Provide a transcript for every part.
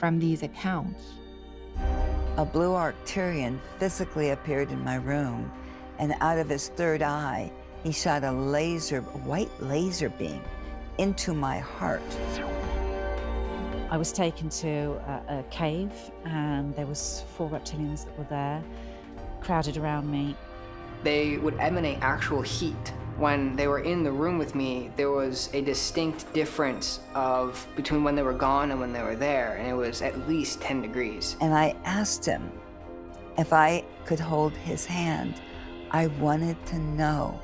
from these accounts. A blue Arcturian physically appeared in my room, and out of his third eye, he shot a white laser beam into my heart. I was taken to a cave, and there was 4 reptilians that were there, crowded around me. They would emanate actual heat. When they were in the room with me, there was a distinct difference between when they were gone and when they were there, and it was at least 10 degrees. And I asked him if I could hold his hand. I wanted to know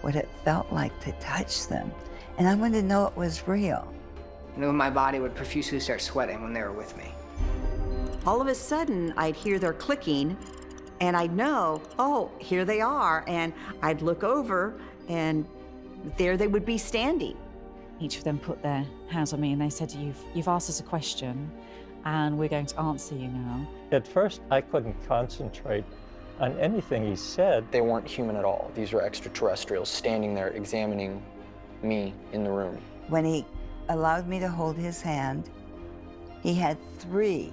what it felt like to touch them, and I wanted to know it was real. And then my body would profusely start sweating when they were with me. All of a sudden, I'd hear their clicking, and I'd know, oh, here they are, and I'd look over, and there they would be standing. Each of them put their hands on me, and they said, you've asked us a question, and we're going to answer you now. At first, I couldn't concentrate on anything he said. They weren't human at all. These were extraterrestrials standing there examining me in the room. When he allowed me to hold his hand, he had 3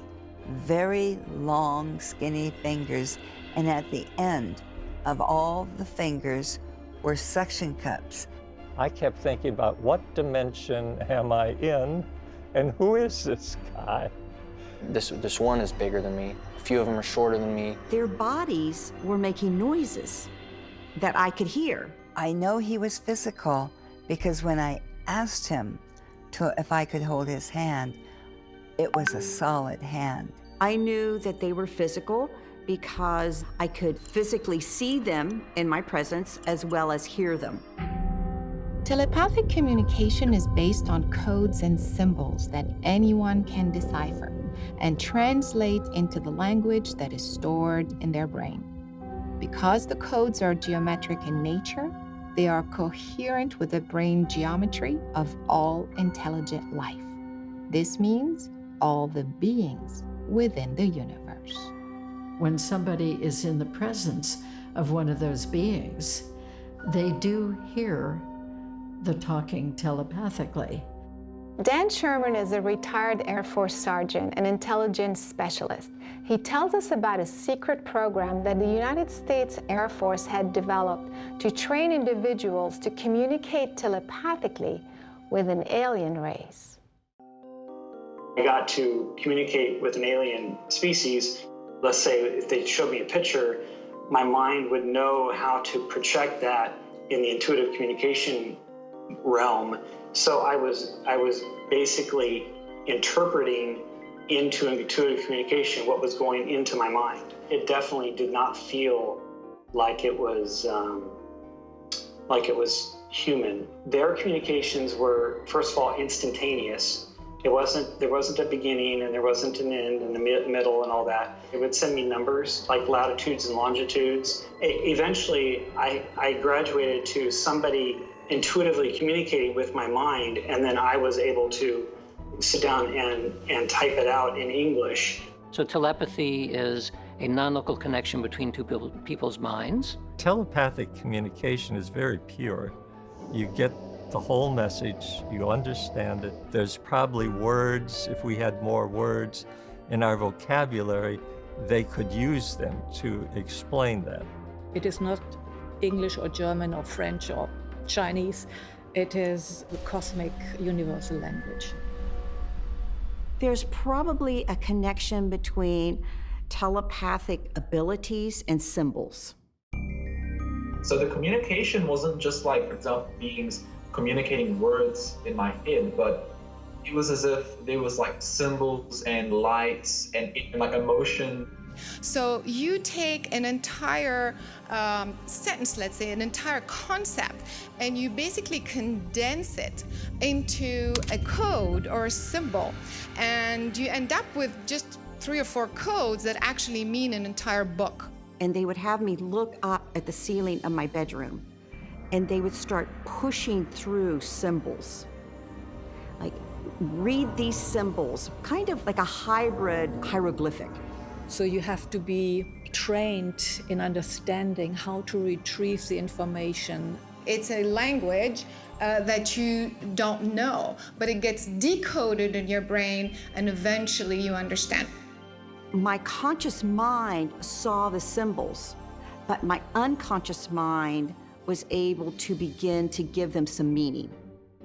very long, skinny fingers, and at the end of all the fingers were suction cups. I kept thinking about what dimension am I in, and who is this guy? This one is bigger than me. A few of them are shorter than me. Their bodies were making noises that I could hear. I know he was physical because when I asked him if I could hold his hand, it was a solid hand. I knew that they were physical because I could physically see them in my presence as well as hear them. Telepathic communication is based on codes and symbols that anyone can decipher and translate into the language that is stored in their brain. Because the codes are geometric in nature, they are coherent with the brain geometry of all intelligent life. This means all the beings within the universe. When somebody is in the presence of one of those beings, they do hear the talking telepathically. Dan Sherman is a retired Air Force sergeant and intelligence specialist. He tells us about a secret program that the United States Air Force had developed to train individuals to communicate telepathically with an alien race. I got to communicate with an alien species. Let's say if they showed me a picture, my mind would know how to project that in the intuitive communication realm. So I was basically interpreting into intuitive communication what was going into my mind. It definitely did not feel like it was human. Their communications were, first of all, instantaneous. There wasn't a beginning and there wasn't an end in the middle and all that. It would send me numbers like latitudes and longitudes. Eventually, I graduated to somebody intuitively communicating with my mind, and then I was able to sit down and type it out in English. So telepathy is a non-local connection between two people's minds. Telepathic communication is very pure. You get the whole message, you understand it. There's probably words, if we had more words in our vocabulary, they could use them to explain that. It is not English or German or French or Chinese. It is the cosmic universal language. There's probably a connection between telepathic abilities and symbols. So the communication wasn't just like, for example, beings communicating words in my head, but it was as if there was like symbols and lights and like emotion. So you take an entire sentence, let's say, an entire concept, and you basically condense it into a code or a symbol, and you end up with just 3 or 4 codes that actually mean an entire book. And they would have me look up at the ceiling of my bedroom, and they would start pushing through symbols. Like, read these symbols, kind of like a hybrid hieroglyphic. So you have to be trained in understanding how to retrieve the information. It's a language that you don't know, but it gets decoded in your brain and eventually you understand. My conscious mind saw the symbols, but my unconscious mind was able to begin to give them some meaning.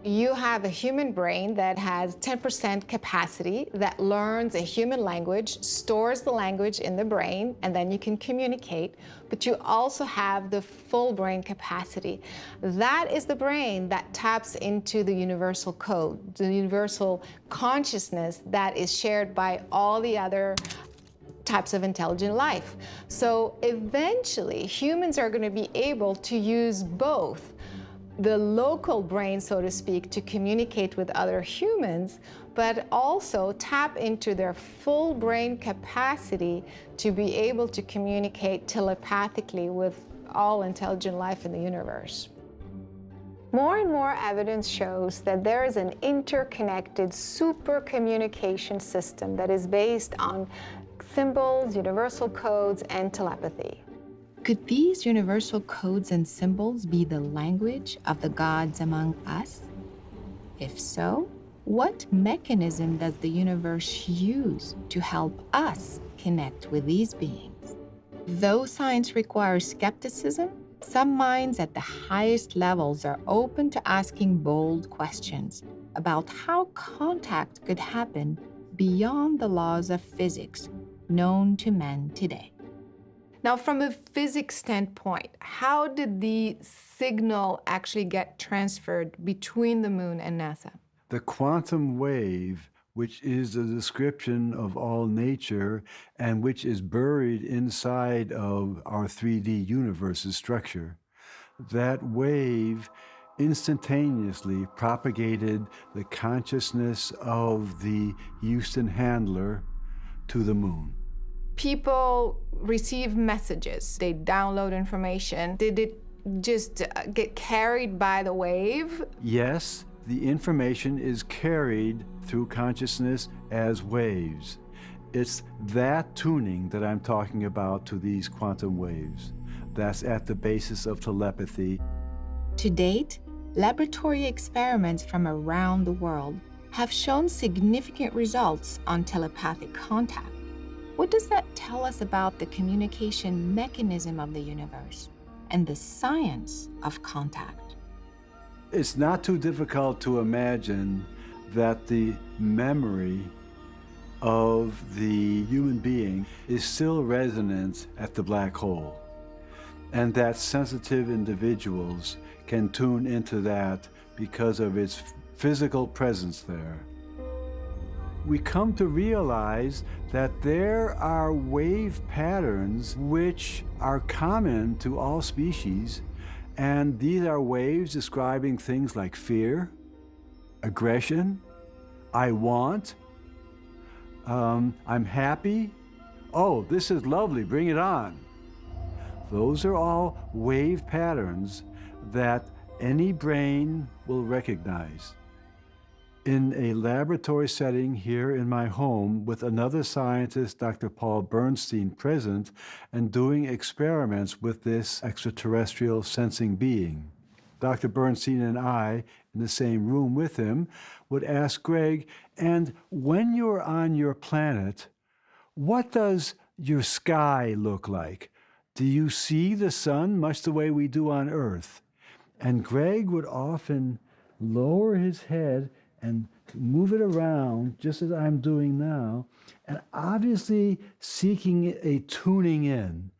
You have a human brain that has 10% capacity that learns a human language, stores the language in the brain, and then you can communicate. But you also have the full brain capacity. That is the brain that taps into the universal code, the universal consciousness that is shared by all the other types of intelligent life. So eventually, humans are going to be able to use both the local brain, so to speak, to communicate with other humans, but also tap into their full brain capacity to be able to communicate telepathically with all intelligent life in the universe. More and more evidence shows that there is an interconnected super communication system that is based on symbols, universal codes, and telepathy. Could these universal codes and symbols be the language of the gods among us? If so, what mechanism does the universe use to help us connect with these beings? Though science requires skepticism, some minds at the highest levels are open to asking bold questions about how contact could happen beyond the laws of physics known to men today. Now, from a physics standpoint, how did the signal actually get transferred between the moon and NASA? The quantum wave, which is the description of all nature and which is buried inside of our 3D universe's structure, that wave instantaneously propagated the consciousness of the Houston handler to the moon. People receive messages, they download information. Did it just get carried by the wave? Yes, the information is carried through consciousness as waves. It's that tuning that I'm talking about to these quantum waves. That's at the basis of telepathy. To date, laboratory experiments from around the world have shown significant results on telepathic contact. What does that tell us about the communication mechanism of the universe and the science of contact? It's not too difficult to imagine that the memory of the human being is still resonant at the black hole, and that sensitive individuals can tune into that because of its physical presence there. We come to realize that there are wave patterns which are common to all species, and these are waves describing things like fear, aggression, I want, I'm happy, oh, this is lovely, bring it on. Those are all wave patterns that any brain will recognize. In a laboratory setting here in my home with another scientist, Dr. Paul Bernstein, present and doing experiments with this extraterrestrial sensing being. Dr. Bernstein and I, in the same room with him, would ask Greg, and when you're on your planet, what does your sky look like? Do you see the sun much the way we do on Earth? And Greg would often lower his head and move it around, just as I'm doing now, and obviously seeking a tuning in.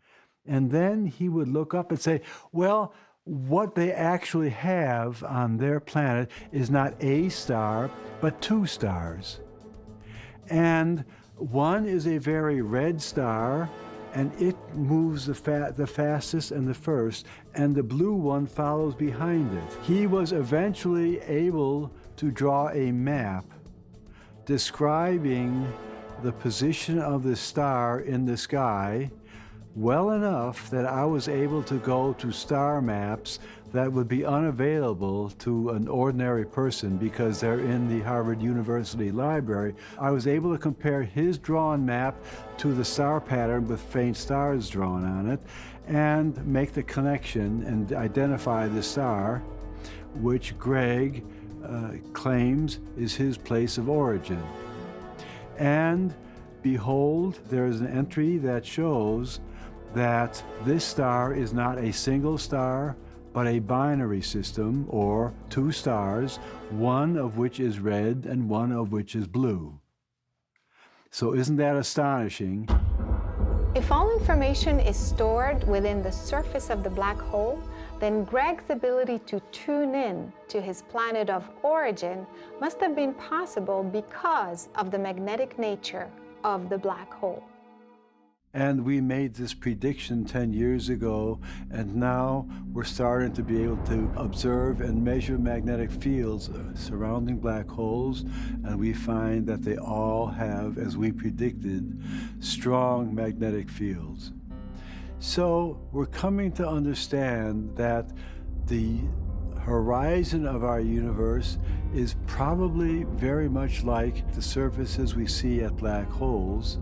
And then he would look up and say, well, what they actually have on their planet is not a star, but 2 stars. And one is a very red star, and it moves the fastest and the first, and the blue one follows behind it. He was eventually able to draw a map describing the position of the star in the sky well enough that I was able to go to star maps that would be unavailable to an ordinary person because they're in the Harvard University Library. I was able to compare his drawn map to the star pattern with faint stars drawn on it and make the connection and identify the star. which Greg claims is his place of origin. And behold, there is an entry that shows that this star is not a single star, but a binary system, or two stars, one of which is red and one of which is blue. So isn't that astonishing? If all information is stored within the surface of the black hole, then Greg's ability to tune in to his planet of origin must have been possible because of the magnetic nature of the black hole. And we made this prediction 10 years ago, and now we're starting to be able to observe and measure magnetic fields surrounding black holes, and we find that they all have, as we predicted, strong magnetic fields. So we're coming to understand that the horizon of our universe is probably very much like the surfaces we see at black holes,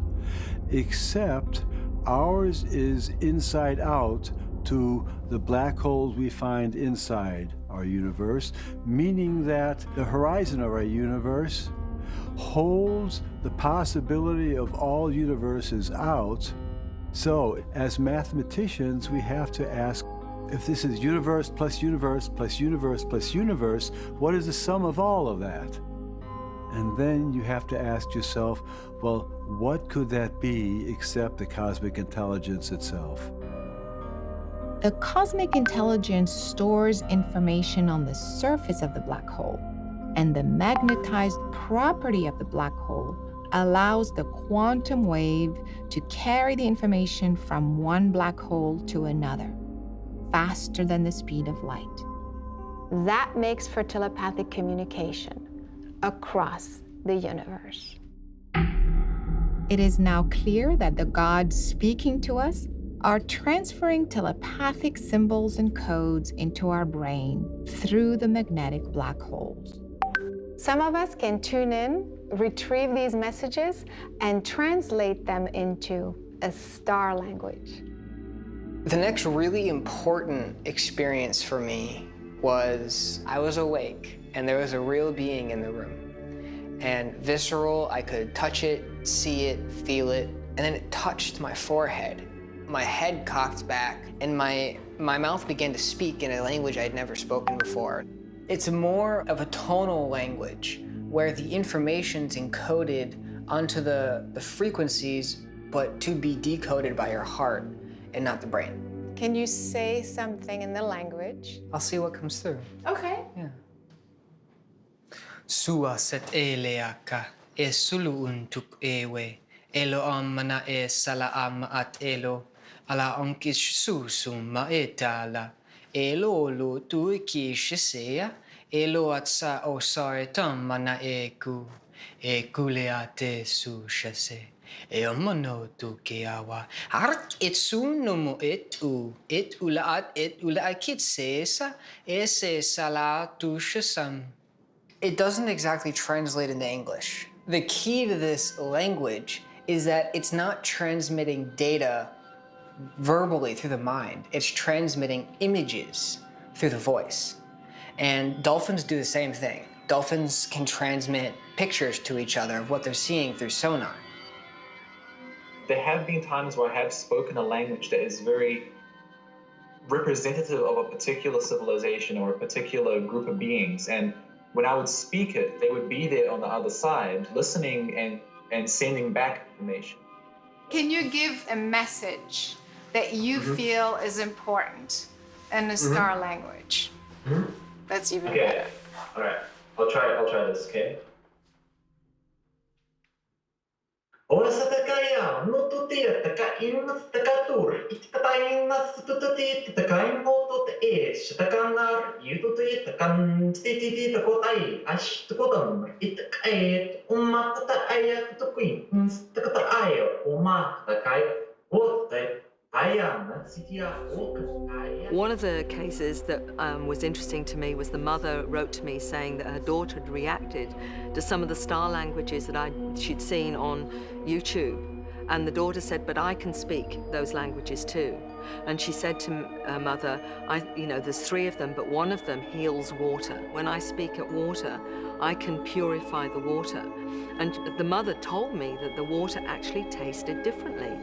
except ours is inside out to the black holes we find inside our universe, meaning that the horizon of our universe holds the possibility of all universes out. So, as mathematicians, we have to ask, if this is universe plus universe plus universe plus universe, what is the sum of all of that? And then you have to ask yourself, well, what could that be except the cosmic intelligence itself? The cosmic intelligence stores information on the surface of the black hole, and the magnetized property of the black hole allows the quantum wave to carry the information from one black hole to another, faster than the speed of light. That makes for telepathic communication across the universe. It is now clear that the gods speaking to us are transferring telepathic symbols and codes into our brain through the magnetic black holes. Some of us can tune in, retrieve these messages, and translate them into a star language. The next really important experience for me was I was awake and there was a real being in the room. And visceral, I could touch it, see it, feel it, and then it touched my forehead. My head cocked back and my mouth began to speak in a language I had never spoken before. It's more of a tonal language where the information's encoded onto the frequencies, but to be decoded by your heart and not the brain. Can you say something in the language? I'll see what comes through. Okay. Yeah. Sua set eleaka e sulu untuk ewe elo amana e sala am at elo ala onkish susuma etala elo lo tu kishisea elo at sa osaritam mana eku e kuleate su shase e omano tu keawa ark itsu numo etu et ulaat et ulaakit sesa ese sala tu shasam. It doesn't exactly translate into English. The key to this language is that it's not transmitting data verbally through the mind. It's transmitting images through the voice. And dolphins do the same thing. Dolphins can transmit pictures to each other of what they're seeing through sonar. There have been times where I have spoken a language that is very representative of a particular civilization or a particular group of beings. And when I would speak it, they would be there on the other side, listening and sending back information. Can you give a message that you feel is important in the star language? That's even better. All right. I'll try this, okay? Ora sa takaya, no tutia takain takatur, itakain na tututi takain moto te takanar, yututi takan titi takotai, ash takotam, itakaet, umata aya tukuin, takata aya, uma takai, ote. One of the cases that was interesting to me was the mother wrote to me saying that her daughter had reacted to some of the star languages that she'd seen on YouTube. And the daughter said, but I can speak those languages too. And she said to her mother, there's 3 of them, but one of them heals water. When I speak at water, I can purify the water. And the mother told me that the water actually tasted differently.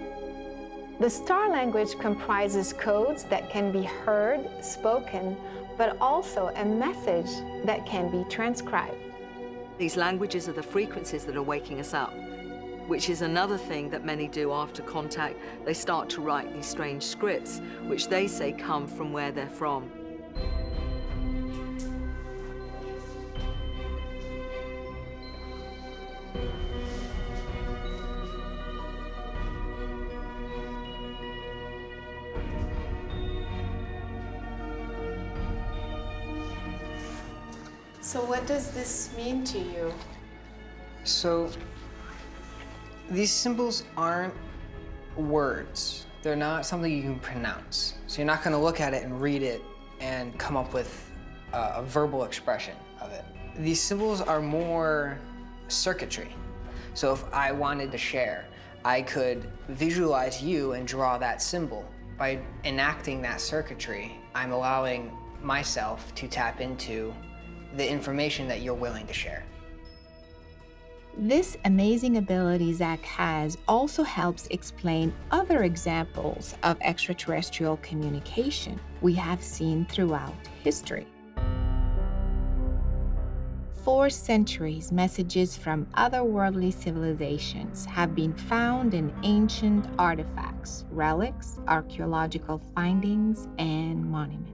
The star language comprises codes that can be heard, spoken, but also a message that can be transcribed. These languages are the frequencies that are waking us up, which is another thing that many do after contact. They start to write these strange scripts, which they say come from where they're from. So what does this mean to you? So these symbols aren't words. They're not something you can pronounce. So you're not going to look at it and read it and come up with a verbal expression of it. These symbols are more circuitry. So if I wanted to share, I could visualize you and draw that symbol. By enacting that circuitry, I'm allowing myself to tap into the information that you're willing to share. This amazing ability Zach has also helps explain other examples of extraterrestrial communication we have seen throughout history. For centuries, messages from otherworldly civilizations have been found in ancient artifacts, relics, archaeological findings, and monuments.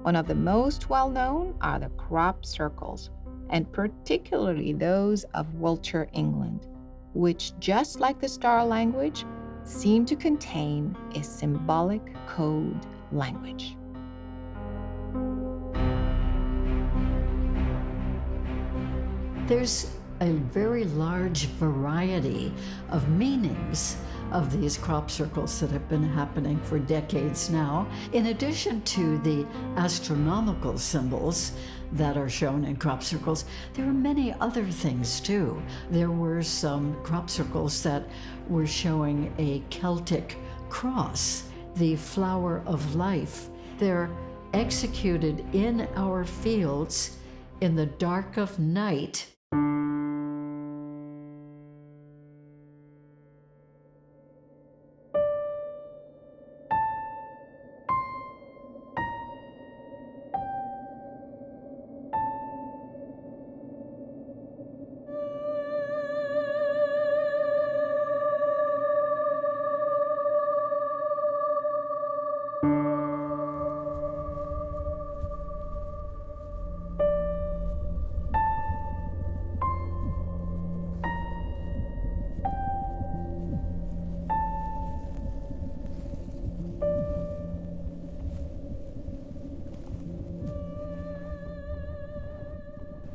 One of the most well-known are the crop circles, and particularly those of Wiltshire, England, which, just like the star language, seem to contain a symbolic code language. There's a very large variety of meanings of these crop circles that have been happening for decades now. In addition to the astronomical symbols that are shown in crop circles, there are many other things too. There were some crop circles that were showing a Celtic cross, the flower of life. They're executed in our fields in the dark of night.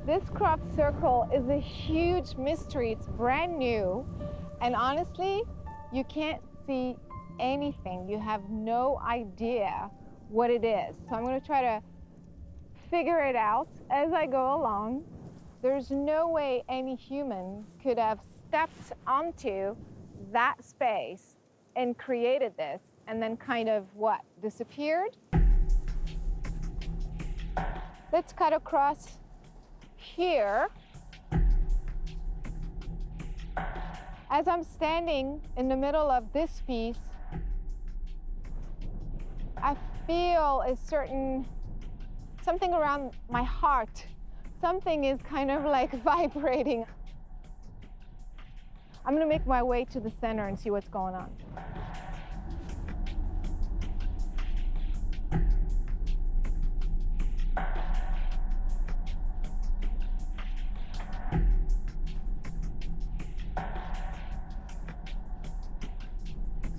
This crop circle is a huge mystery. It's brand new. And honestly, you can't see anything. You have no idea what it is. So I'm going to try to figure it out as I go along. There's no way any human could have stepped onto that space and created this and then kind of, disappeared? Let's cut across here. As I'm standing in the middle of this piece, I feel something around my heart. Something is kind of like vibrating. I'm gonna make my way to the center and see what's going on.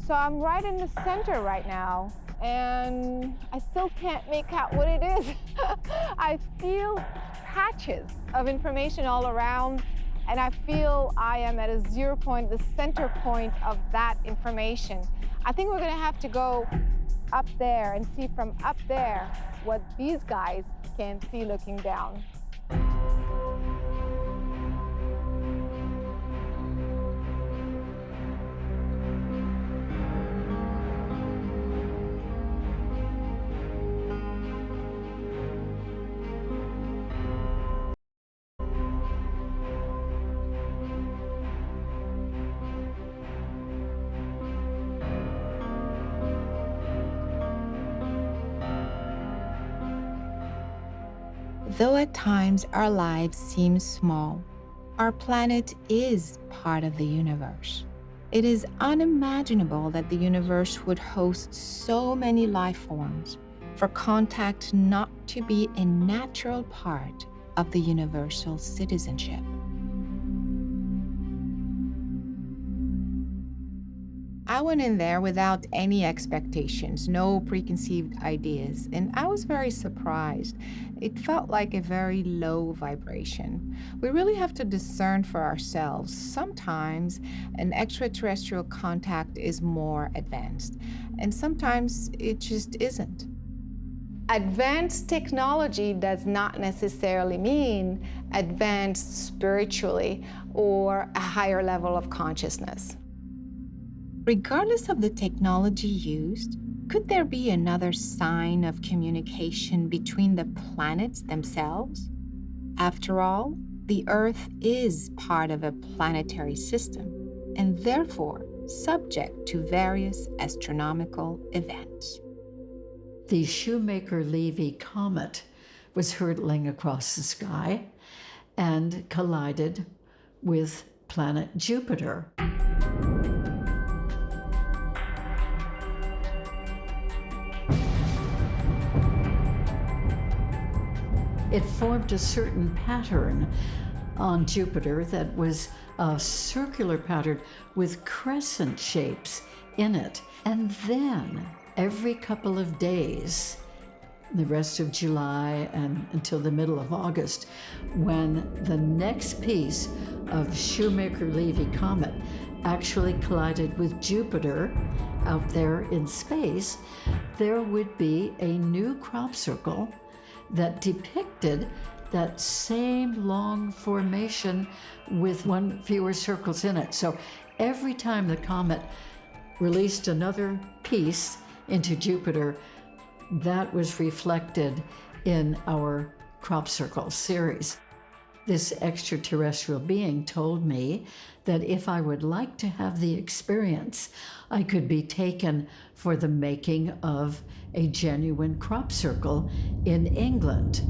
So I'm right in the center right now, and I still can't make out what it is. I feel patches of information all around, and I feel I am at a 0 point, the center point of that information. I think we're gonna have to go up there and see from up there what these guys can see looking down. Though at times our lives seem small, our planet is part of the universe. It is unimaginable that the universe would host so many life forms, for contact not to be a natural part of the universal citizenship. I went in there without any expectations, no preconceived ideas, and I was very surprised. It felt like a very low vibration. We really have to discern for ourselves. Sometimes an extraterrestrial contact is more advanced, and sometimes it just isn't. Advanced technology does not necessarily mean advanced spiritually or a higher level of consciousness. Regardless of the technology used, could there be another sign of communication between the planets themselves? After all, the Earth is part of a planetary system and therefore subject to various astronomical events. The Shoemaker-Levy comet was hurtling across the sky and collided with planet Jupiter. It formed a certain pattern on Jupiter that was a circular pattern with crescent shapes in it. And then every couple of days, the rest of July and until the middle of August, when the next piece of Shoemaker-Levy comet actually collided with Jupiter out there in space, there would be a new crop circle that depicted that same long formation with one fewer circles in it. So every time the comet released another piece into Jupiter, that was reflected in our crop circle series. This extraterrestrial being told me that if I would like to have the experience, I could be taken for the making of a genuine crop circle in England.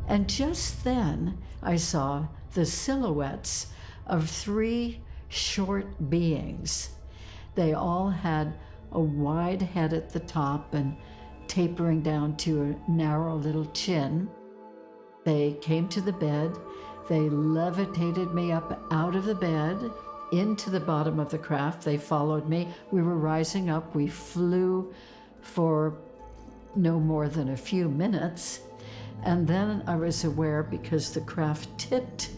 And just then, I saw the silhouettes of 3 short beings. They all had a wide head at the top and tapering down to a narrow little chin. They came to the bed. They levitated me up out of the bed into the bottom of the craft. They followed me. We were rising up. We flew for no more than a few minutes. And then I was aware, because the craft tipped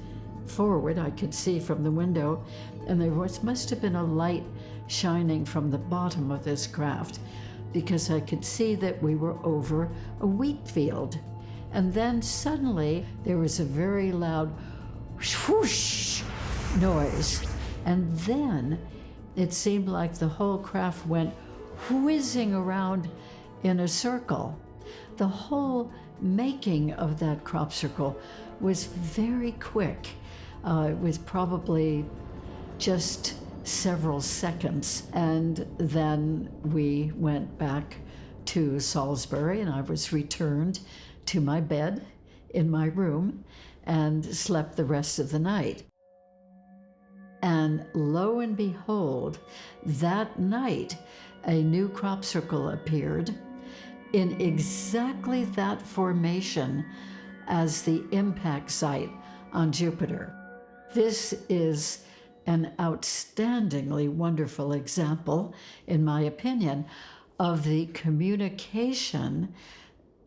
forward, I could see from the window, and there must have been a light shining from the bottom of this craft, because I could see that we were over a wheat field. And then suddenly there was a very loud whoosh noise. And then it seemed like the whole craft went whizzing around in a circle. The whole making of that crop circle was very quick. It was probably just several seconds. And then we went back to Salisbury, and I was returned to my bed in my room and slept the rest of the night. And lo and behold, that night, a new crop circle appeared in exactly that formation as the impact site on Jupiter. This is an outstandingly wonderful example, in my opinion, of the communication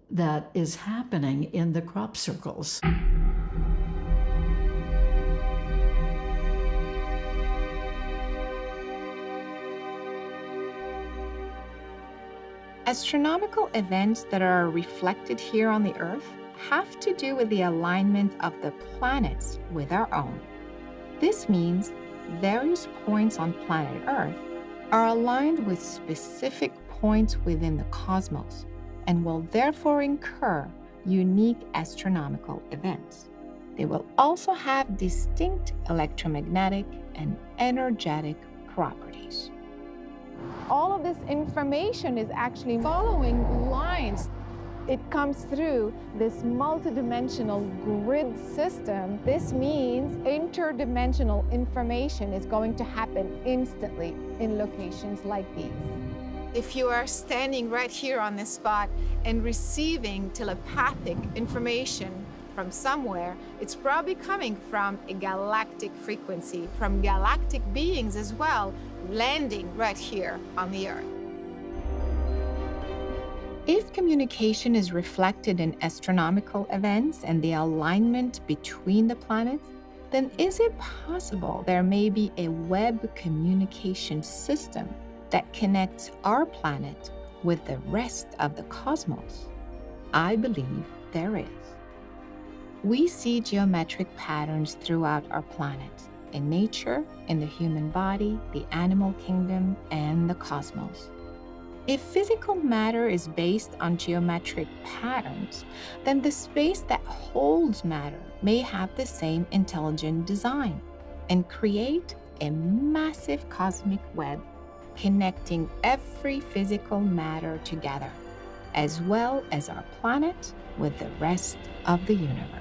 that is happening in the crop circles. Astronomical events that are reflected here on the Earth have to do with the alignment of the planets with our own. This means various points on planet Earth are aligned with specific points within the cosmos and will therefore incur unique astronomical events. They will also have distinct electromagnetic and energetic properties. All of this information is actually following lines. it comes through this multidimensional grid system. This means interdimensional information is going to happen instantly in locations like these. If you are standing right here on this spot and receiving telepathic information from somewhere, it's probably coming from a galactic frequency, from galactic beings as well, landing right here on the Earth. If communication is reflected in astronomical events and the alignment between the planets, then is it possible there may be a web communication system that connects our planet with the rest of the cosmos? I believe there is. We see geometric patterns throughout our planet, in nature, in the human body, the animal kingdom, and the cosmos. If physical matter is based on geometric patterns, then the space that holds matter may have the same intelligent design and create a massive cosmic web connecting every physical matter together, as well as our planet with the rest of the universe.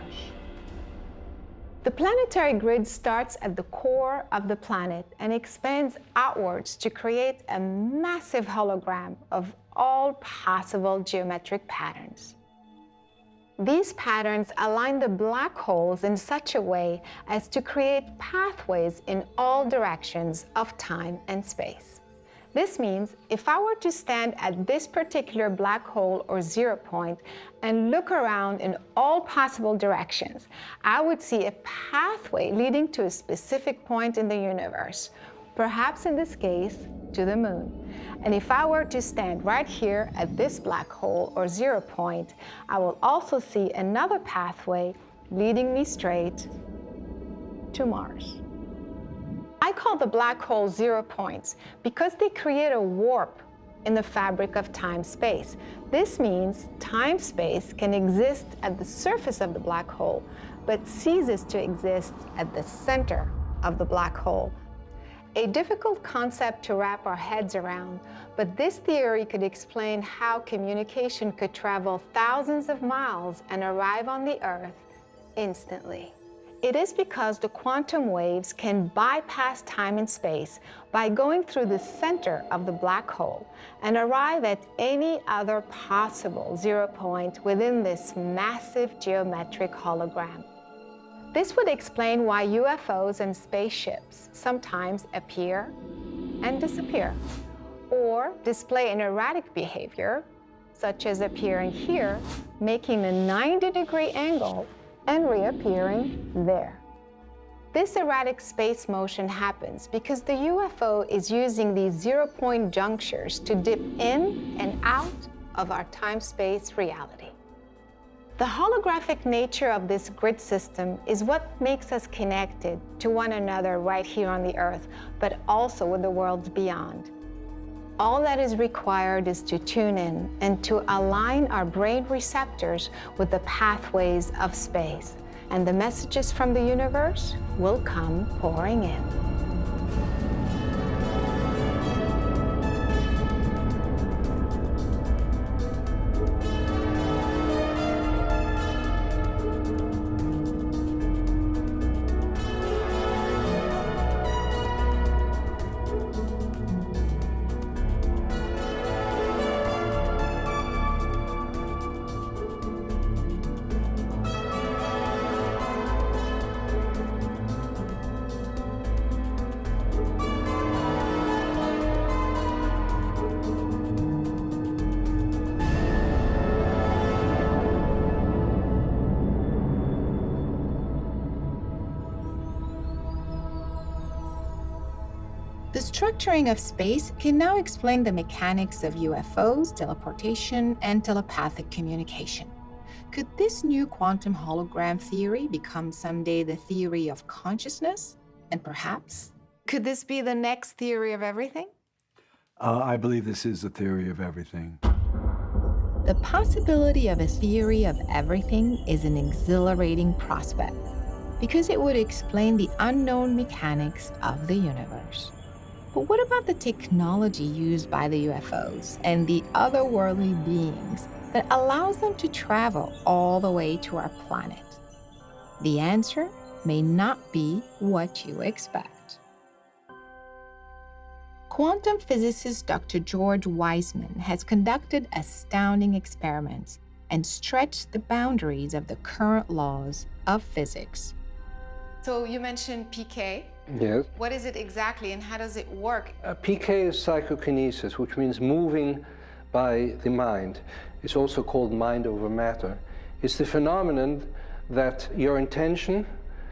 The planetary grid starts at the core of the planet and expands outwards to create a massive hologram of all possible geometric patterns. These patterns align the black holes in such a way as to create pathways in all directions of time and space. This means if I were to stand at this particular black hole or 0 point and look around in all possible directions, I would see a pathway leading to a specific point in the universe, perhaps in this case, to the moon. And if I were to stand right here at this black hole or 0 point, I will also see another pathway leading me straight to Mars. I call the black holes 0 points because they create a warp in the fabric of time-space. This means time-space can exist at the surface of the black hole, but ceases to exist at the center of the black hole. A difficult concept to wrap our heads around, but this theory could explain how communication could travel thousands of miles and arrive on the Earth instantly. It is because the quantum waves can bypass time and space by going through the center of the black hole and arrive at any other possible 0 point within this massive geometric hologram. This would explain why UFOs and spaceships sometimes appear and disappear, or display an erratic behavior, such as appearing here, making a 90-degree angle and reappearing there. This erratic space motion happens because the UFO is using these 0 point junctures to dip in and out of our time-space reality. The holographic nature of this grid system is what makes us connected to one another right here on the Earth, but also with the worlds beyond. All that is required is to tune in and to align our brain receptors with the pathways of space, and the messages from the universe will come pouring in. The structuring of space can now explain the mechanics of UFOs, teleportation, and telepathic communication. Could this new quantum hologram theory become someday the theory of consciousness? And perhaps, could this be the next theory of everything? I believe this is the theory of everything. The possibility of a theory of everything is an exhilarating prospect because it would explain the unknown mechanics of the universe. But what about the technology used by the UFOs and the otherworldly beings that allows them to travel all the way to our planet? The answer may not be what you expect. Quantum physicist Dr. George Wiseman has conducted astounding experiments and stretched the boundaries of the current laws of physics. So you mentioned PK. Yes. What is it exactly and how does it work? PK is psychokinesis, which means moving by the mind. It's also called mind over matter. It's the phenomenon that your intention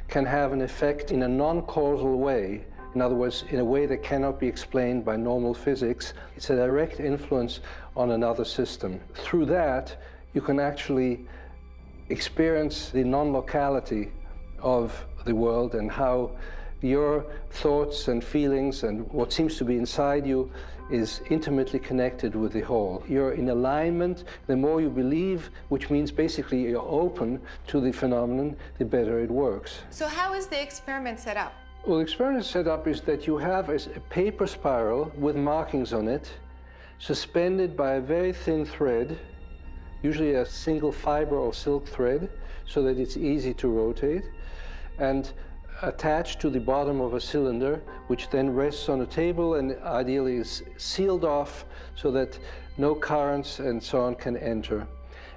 can have an effect in a non-causal way. In other words, in a way that cannot be explained by normal physics. It's a direct influence on another system. Through that, you can actually experience the non-locality of the world and how your thoughts and feelings and what seems to be inside you is intimately connected with the whole. You're in alignment. The more you believe, which means basically you're open to the phenomenon, the better it works. So how is the experiment set up? Well, the experiment setup is that you have a paper spiral with markings on it, suspended by a very thin thread, usually a single fiber or silk thread, so that it's easy to rotate, and attached to the bottom of a cylinder, which then rests on a table and ideally is sealed off so that no currents and so on can enter.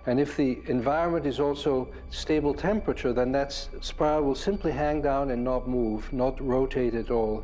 And if the environment is also stable temperature, then that spiral will simply hang down and not move, not rotate at all.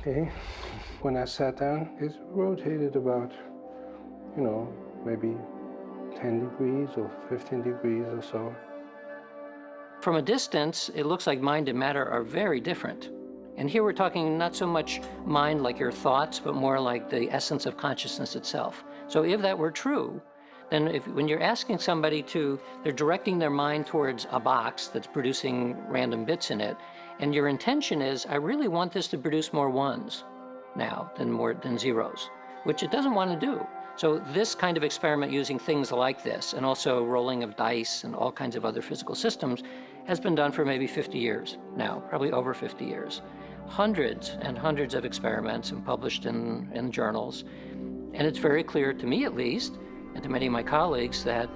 Okay, when I sat down, it rotated about, maybe 10 degrees or 15 degrees or so. From a distance, it looks like mind and matter are very different. And here we're talking not so much mind like your thoughts, but more like the essence of consciousness itself. So if that were true, then when you're asking somebody they're directing their mind towards a box that's producing random bits in it, and your intention is, I really want this to produce more ones now than zeros, which it doesn't want to do. So this kind of experiment using things like this, and also rolling of dice and all kinds of other physical systems, has been done for maybe 50 years now, probably over 50 years. Hundreds and hundreds of experiments and published in journals. And it's very clear, to me at least, and to many of my colleagues, that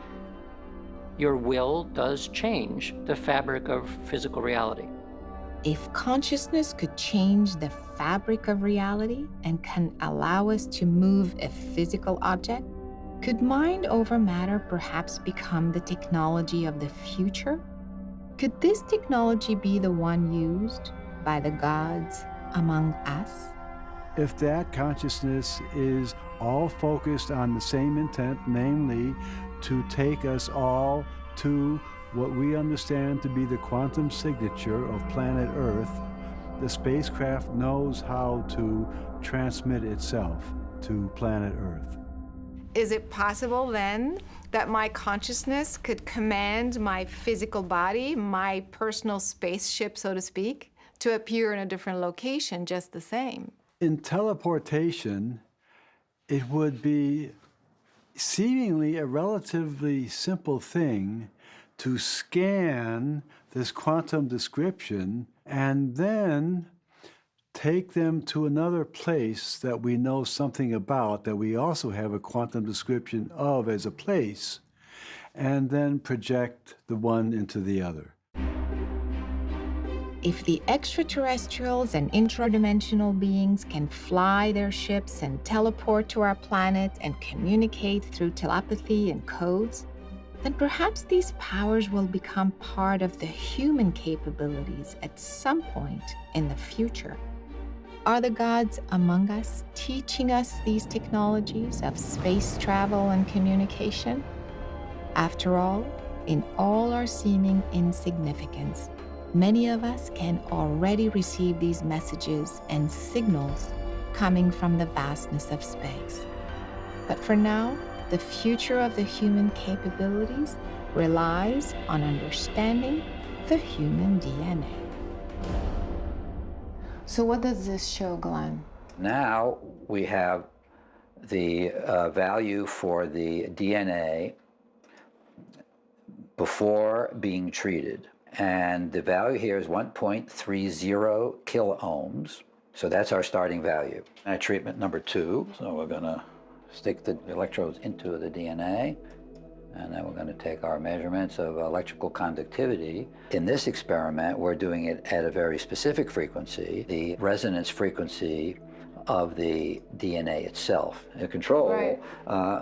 your will does change the fabric of physical reality. If consciousness could change the fabric of reality and can allow us to move a physical object, could mind over matter perhaps become the technology of the future? Could this technology be the one used by the gods among us? If that consciousness is all focused on the same intent, namely to take us all to what we understand to be the quantum signature of planet Earth, the spacecraft knows how to transmit itself to planet Earth. Is it possible then that my consciousness could command my physical body, my personal spaceship, so to speak, to appear in a different location just the same? In teleportation, it would be seemingly a relatively simple thing to scan this quantum description and then take them to another place that we know something about, that we also have a quantum description of as a place, and then project the one into the other. If the extraterrestrials and intradimensional beings can fly their ships and teleport to our planet and communicate through telepathy and codes, then perhaps these powers will become part of the human capabilities at some point in the future. Are the gods among us teaching us these technologies of space travel and communication? After all, in all our seeming insignificance, many of us can already receive these messages and signals coming from the vastness of space. But for now, the future of the human capabilities relies on understanding the human DNA. So what does this show, Glenn? Now we have the value for the DNA before being treated. And the value here is 1.30 kiloohms. So that's our starting value. Treatment number 2. So we're going to stick the electrodes into the DNA. And then we're going to take our measurements of electrical conductivity. In this experiment, we're doing it at a very specific frequency, the resonance frequency of the DNA itself. The control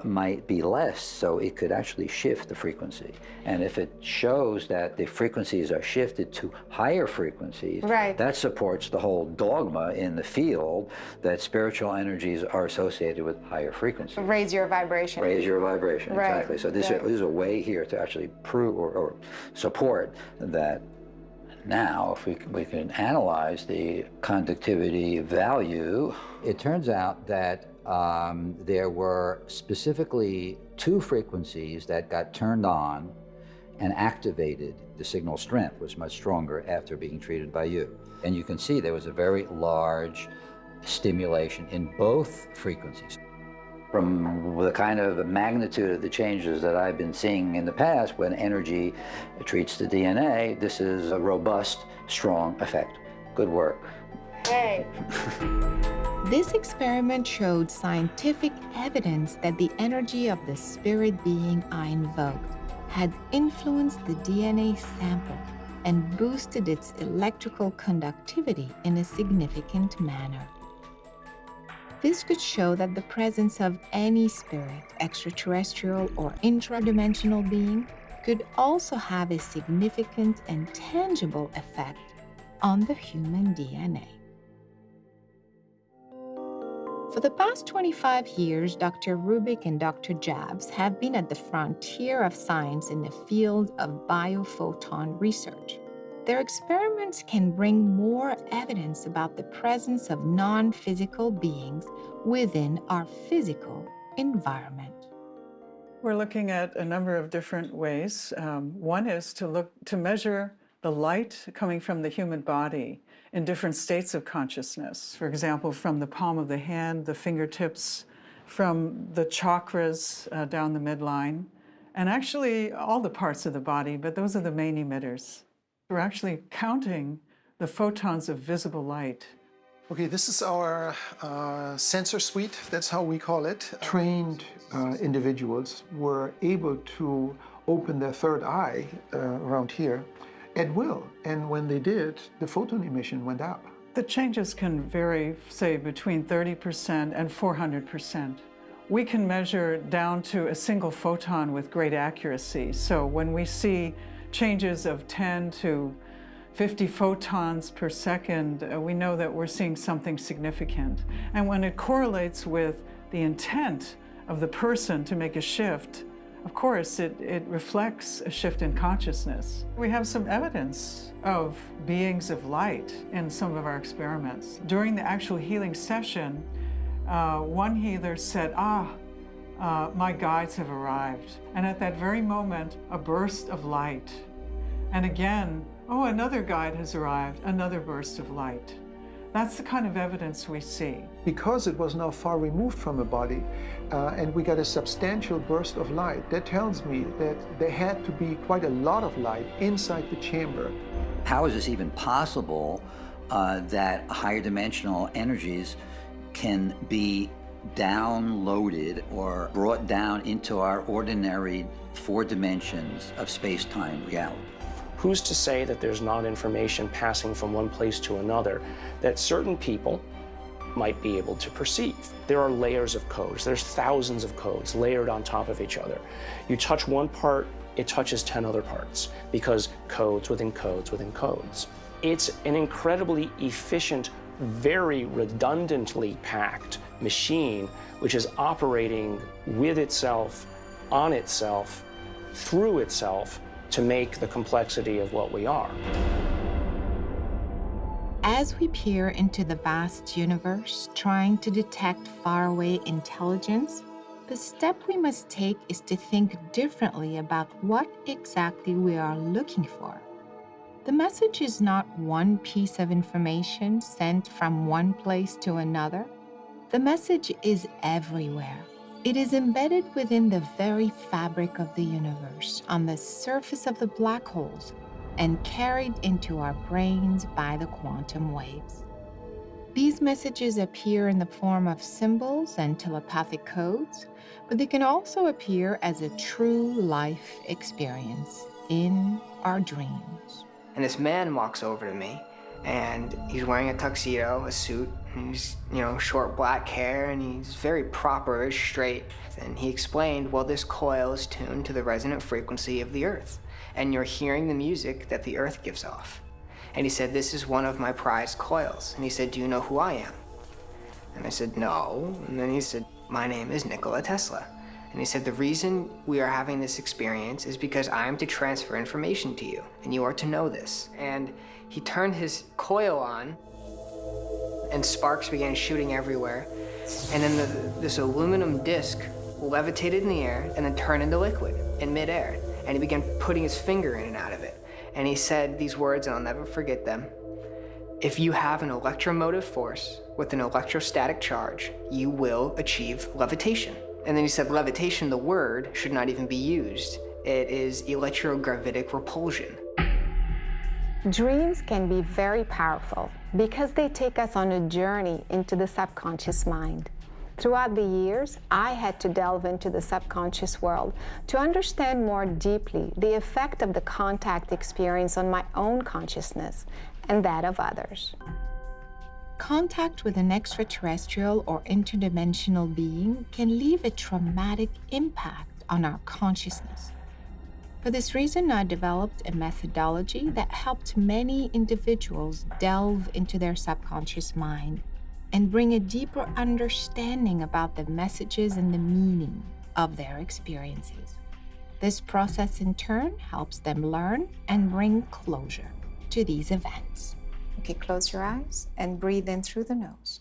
might be less, so it could actually shift the frequency. And if it shows that the frequencies are shifted to higher frequencies, that supports the whole dogma in the field that spiritual energies are associated with higher frequencies. Raise your vibration. Raise your vibration, exactly. So this is a way here to actually prove or support that. Now, if we can analyze the conductivity value, it turns out that there were specifically 2 frequencies that got turned on and activated. The signal strength was much stronger after being treated by you. And you can see there was a very large stimulation in both frequencies. From the kind of magnitude of the changes that I've been seeing in the past when energy treats the DNA, this is a robust, strong effect. Good work. Hey. This experiment showed scientific evidence that the energy of the spirit being I invoked had influenced the DNA sample and boosted its electrical conductivity in a significant manner. This could show that the presence of any spirit, extraterrestrial or intradimensional being, could also have a significant and tangible effect on the human DNA. For the past 25 years, Dr. Rubik and Dr. Jabs have been at the frontier of science in the field of biophoton research. Their experiments can bring more evidence about the presence of non-physical beings within our physical environment. We're looking at a number of different ways. One is to measure the light coming from the human body in different states of consciousness. For example, from the palm of the hand, the fingertips, from the chakras down the midline, and actually all the parts of the body, but those are the main emitters. We're actually counting the photons of visible light. Okay, this is our sensor suite, that's how we call it. Trained individuals were able to open their third eye around here at will, and when they did, the photon emission went up. The changes can vary, say, between 30% and 400%. We can measure down to a single photon with great accuracy. So when we see changes of 10 to 50 photons per second, we know that we're seeing something significant. And when it correlates with the intent of the person to make a shift, of course, it reflects a shift in consciousness. We have some evidence of beings of light in some of our experiments. During the actual healing session, one healer said, my guides have arrived. And at that very moment, a burst of light. And again, another guide has arrived, another burst of light. That's the kind of evidence we see. Because it was now far removed from the body, and we got a substantial burst of light, that tells me that there had to be quite a lot of light inside the chamber. How is this even possible that higher dimensional energies can be downloaded or brought down into our ordinary 4 dimensions of space-time reality? Who's to say that there's not information passing from one place to another that certain people might be able to perceive? There are layers of codes. There's thousands of codes layered on top of each other. You touch one part, it touches 10 other parts because codes within codes within codes. It's an incredibly efficient, very redundantly packed machine which is operating with itself, on itself, through itself to make the complexity of what we are. As we peer into the vast universe, trying to detect faraway intelligence, the step we must take is to think differently about what exactly we are looking for. The message is not one piece of information sent from one place to another. The message is everywhere. It is embedded within the very fabric of the universe, on the surface of the black holes, and carried into our brains by the quantum waves. These messages appear in the form of symbols and telepathic codes, but they can also appear as a true life experience in our dreams. And this man walks over to me, and he's wearing a tuxedo, a suit, and he's, short black hair, and he's very proper, very straight. And he explained, well, this coil is tuned to the resonant frequency of the Earth, and you're hearing the music that the Earth gives off. And he said, this is one of my prized coils. And he said, do you know who I am? And I said, no. And then he said, my name is Nikola Tesla. And he said, the reason we are having this experience is because I am to transfer information to you, and you are to know this. And he turned his coil on, and sparks began shooting everywhere. And then this aluminum disc levitated in the air and then turned into liquid in midair. And he began putting his finger in and out of it. And he said these words, and I'll never forget them. If you have an electromotive force with an electrostatic charge, you will achieve levitation. And then he said levitation, the word, should not even be used. It is electrogravitic repulsion. Dreams can be very powerful because they take us on a journey into the subconscious mind. Throughout the years, I had to delve into the subconscious world to understand more deeply the effect of the contact experience on my own consciousness and that of others. Contact with an extraterrestrial or interdimensional being can leave a traumatic impact on our consciousness. For this reason, I developed a methodology that helped many individuals delve into their subconscious mind and bring a deeper understanding about the messages and the meaning of their experiences. This process, in turn, helps them learn and bring closure to these events. Okay, close your eyes and breathe in through the nose.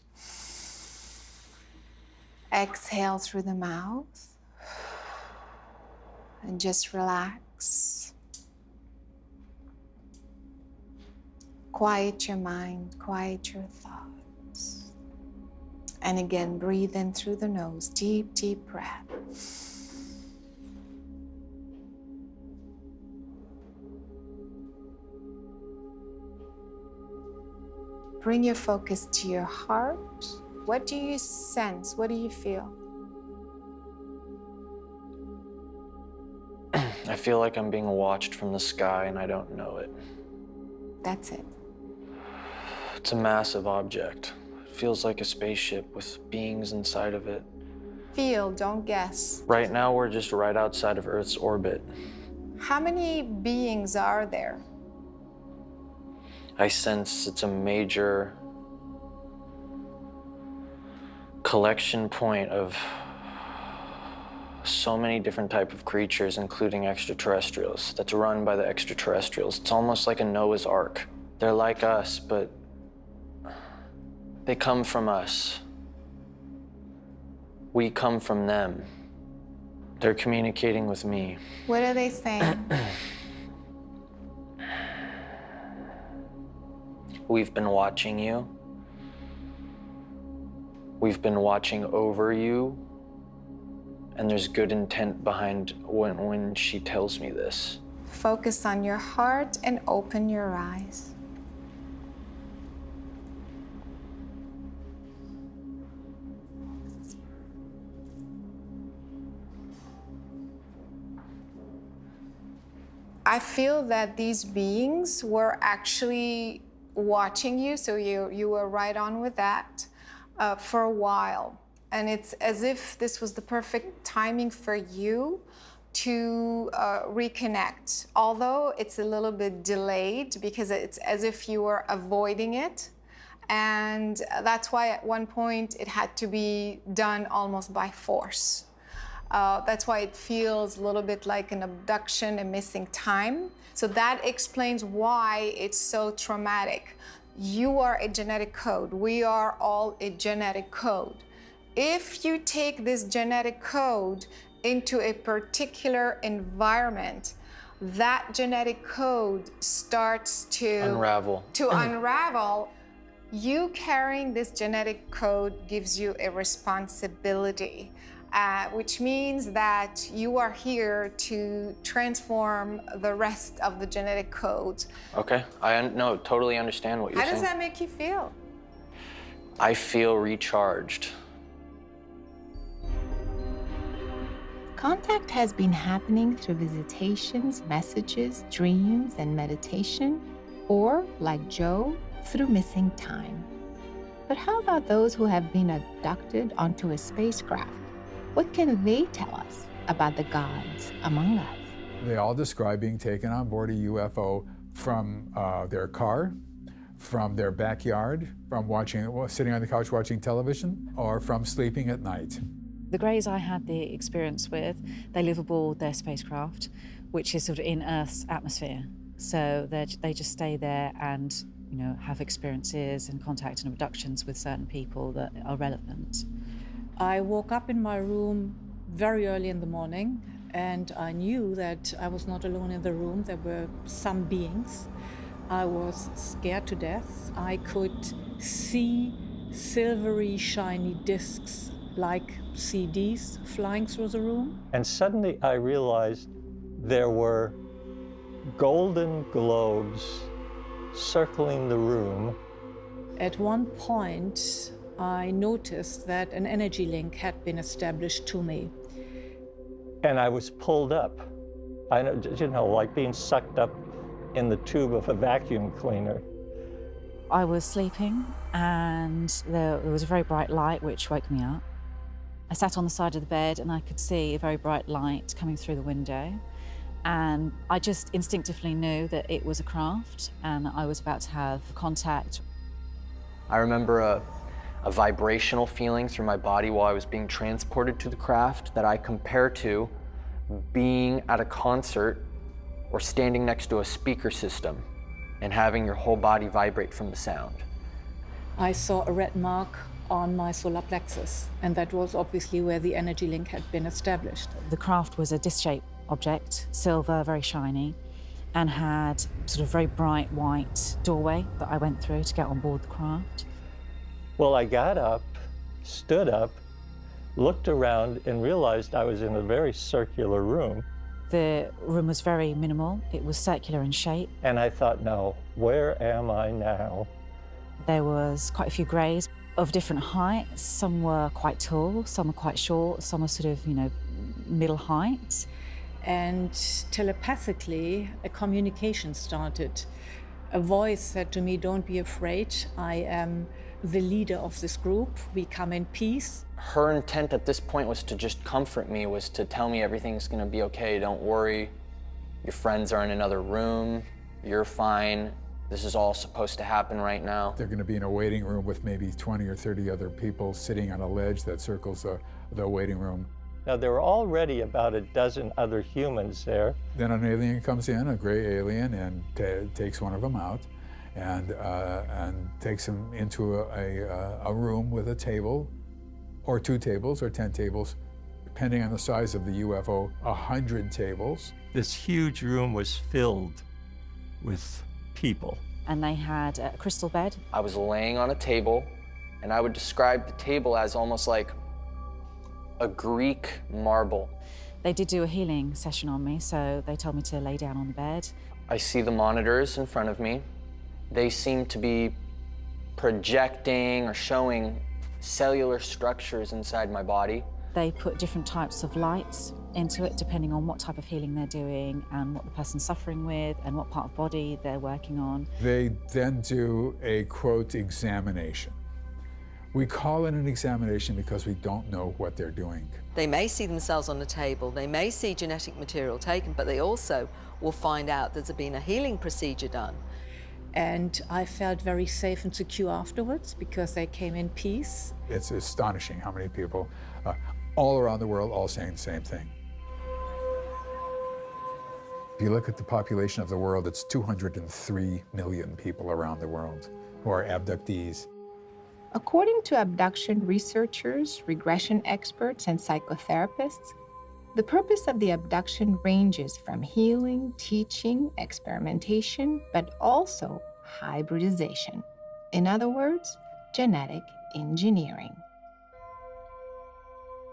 Exhale through the mouth. And just relax. Quiet your mind, quiet your thoughts. And again, breathe in through the nose, deep, deep breath. Bring your focus to your heart. What do you sense? What do you feel? I feel like I'm being watched from the sky and I don't know it. That's it. It's a massive object. It feels like a spaceship with beings inside of it. Feel, don't guess. Right now, we're just right outside of Earth's orbit. How many beings are there? I sense it's a major collection point of so many different types of creatures, including extraterrestrials, that's run by the extraterrestrials. It's almost like a Noah's Ark. They're like us, but they come from us. We come from them. They're communicating with me. What are they saying? We've been watching you. We've been watching over you. And there's good intent behind when she tells me this. Focus on your heart and open your eyes. I feel that these beings were actually watching you, so you were right on with that, for a while. And it's as if this was the perfect timing for you to reconnect. Although it's a little bit delayed because it's as if you were avoiding it. And that's why at one point it had to be done almost by force. That's why it feels a little bit like an abduction, a missing time. So that explains why it's so traumatic. You are a genetic code. We are all a genetic code. If you take this genetic code into a particular environment, that genetic code starts to unravel. You carrying this genetic code gives you a responsibility, which means that you are here to transform the rest of the genetic codes. Okay, I totally understand what you're saying. How does that make you feel? I feel recharged. Contact has been happening through visitations, messages, dreams, and meditation, or, like Joe, through missing time. But how about those who have been abducted onto a spacecraft? What can they tell us about the gods among us? They all describe being taken on board a UFO from their car, from their backyard, from sitting on the couch watching television, or from sleeping at night. The Greys I had the experience with, they live aboard their spacecraft, which is sort of in Earth's atmosphere. So they just stay there and, have experiences and contact and abductions with certain people that are relevant. I woke up in my room very early in the morning, and I knew that I was not alone in the room. There were some beings. I was scared to death. I could see silvery, shiny discs like CDs flying through the room. And suddenly I realized there were golden globes circling the room. At one point, I noticed that an energy link had been established to me. And I was pulled up. Like being sucked up in the tube of a vacuum cleaner. I was sleeping, and there was a very bright light which woke me up. I sat on the side of the bed and I could see a very bright light coming through the window. And I just instinctively knew that it was a craft and I was about to have contact. I remember a vibrational feeling through my body while I was being transported to the craft that I compare to being at a concert or standing next to a speaker system and having your whole body vibrate from the sound. I saw a red mark on my solar plexus, and that was obviously where the energy link had been established. The craft was a disc-shaped object, silver, very shiny, and had sort of very bright white doorway that I went through to get on board the craft. Well, I got up, stood up, looked around, and realized I was in a very circular room. The room was very minimal. It was circular in shape. And I thought, now, where am I now? There was quite a few Greys of different heights. Some were quite tall, some were quite short, some were sort of, middle height. And telepathically, a communication started. A voice said to me, "Don't be afraid. I am the leader of this group. We come in peace." Her intent at this point was to just comfort me, was to tell me everything's gonna be okay, don't worry. Your friends are in another room, you're fine. This is all supposed to happen right now. They're going to be in a waiting room with maybe 20 or 30 other people sitting on a ledge that circles the waiting room. Now, there were already about a dozen other humans there. Then an alien comes in, a gray alien, and takes one of them out and takes him into a room with a table, or 2 tables, or 10 tables, depending on the size of the UFO, 100 tables. This huge room was filled with people. And they had a crystal bed. I was laying on a table, and I would describe the table as almost like a Greek marble. They did do a healing session on me, so they told me to lay down on the bed. I see the monitors in front of me. They seem to be projecting or showing cellular structures inside my body. They put different types of lights into it, depending on what type of healing they're doing and what the person's suffering with and what part of body they're working on. They then do a, quote, examination. We call it an examination because we don't know what they're doing. They may see themselves on the table, they may see genetic material taken, but they also will find out there's been a healing procedure done. And I felt very safe and secure afterwards because they came in peace. It's astonishing how many people all around the world all saying the same thing. If you look at the population of the world, it's 203 million people around the world who are abductees. According to abduction researchers, regression experts, and psychotherapists, the purpose of the abduction ranges from healing, teaching, experimentation, but also hybridization. In other words, genetic engineering.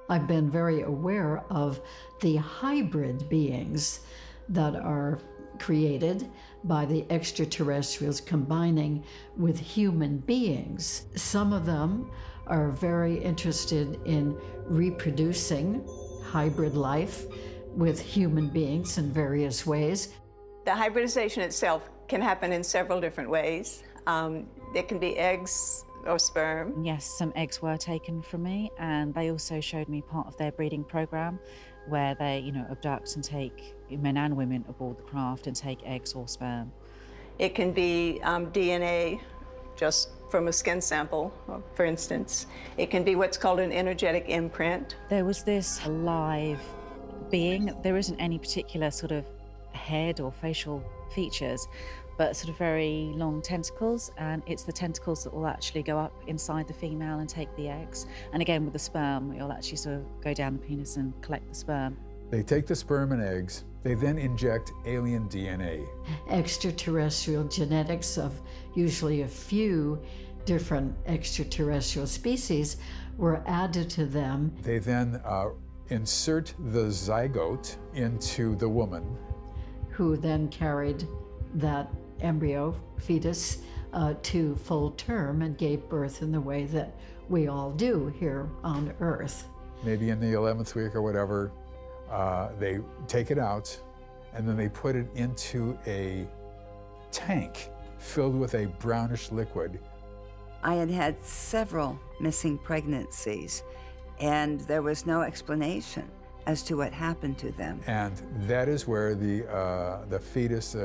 I've been very aware of the hybrid beings that are created by the extraterrestrials combining with human beings. Some of them are very interested in reproducing hybrid life with human beings in various ways. The hybridization itself can happen in several different ways. There can be eggs or sperm. Yes, some eggs were taken from me, and they also showed me part of their breeding program where they, abduct and take men and women aboard the craft and take eggs or sperm. It can be DNA just from a skin sample, for instance. It can be what's called an energetic imprint. There was this live being. There isn't any particular sort of head or facial features, but sort of very long tentacles, and it's the tentacles that will actually go up inside the female and take the eggs. And again, with the sperm, it'll actually sort of go down the penis and collect the sperm. They take the sperm and eggs, they then inject alien DNA. Extraterrestrial genetics of usually a few different extraterrestrial species were added to them. They then insert the zygote into the woman, who then carried that embryo, fetus, to full term and gave birth in the way that we all do here on Earth. Maybe in the 11th week or whatever, they take it out and then they put it into a tank filled with a brownish liquid. I had had several missing pregnancies, and there was no explanation as to what happened to them. And that is where the fetus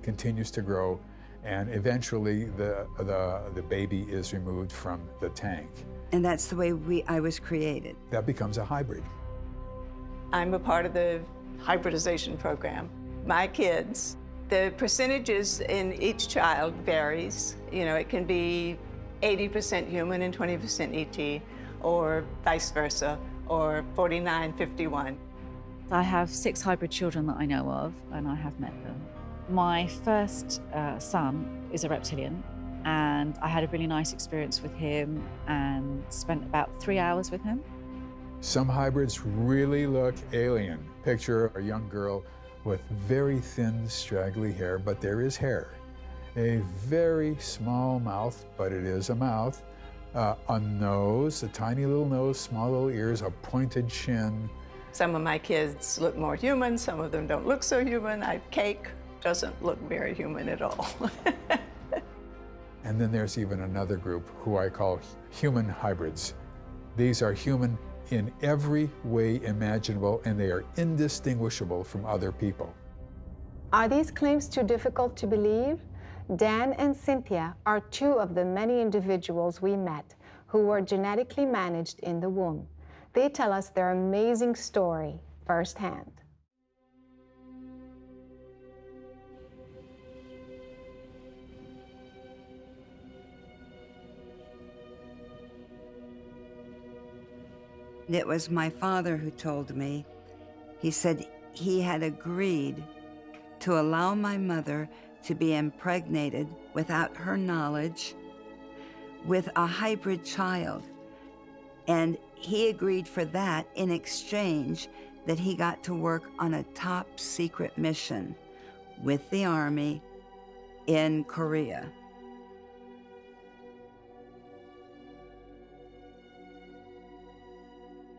continues to grow, and eventually the baby is removed from the tank. And that's the way I was created. That becomes a hybrid. I'm a part of the hybridization program. My kids, the percentages in each child varies. It can be 80% human and 20% ET, or vice versa, or 49-51. I have 6 hybrid children that I know of, and I have met them. My first son is a reptilian, and I had a really nice experience with him and spent about 3 hours with him. Some hybrids really look alien. Picture a young girl with very thin, straggly hair, but there is hair. A very small mouth, but it is a mouth. A nose, a tiny little nose, small little ears, a pointed chin. Some of my kids look more human, some of them don't look so human. Cake doesn't look very human at all. And then there's even another group who I call human hybrids. These are human in every way imaginable, and they are indistinguishable from other people. Are these claims too difficult to believe? Dan and Cynthia are 2 of the many individuals we met who were genetically managed in the womb. They tell us their amazing story firsthand. It was my father who told me. He said he had agreed to allow my mother to be impregnated without her knowledge with a hybrid child. And he agreed for that in exchange that he got to work on a top secret mission with the Army in Korea.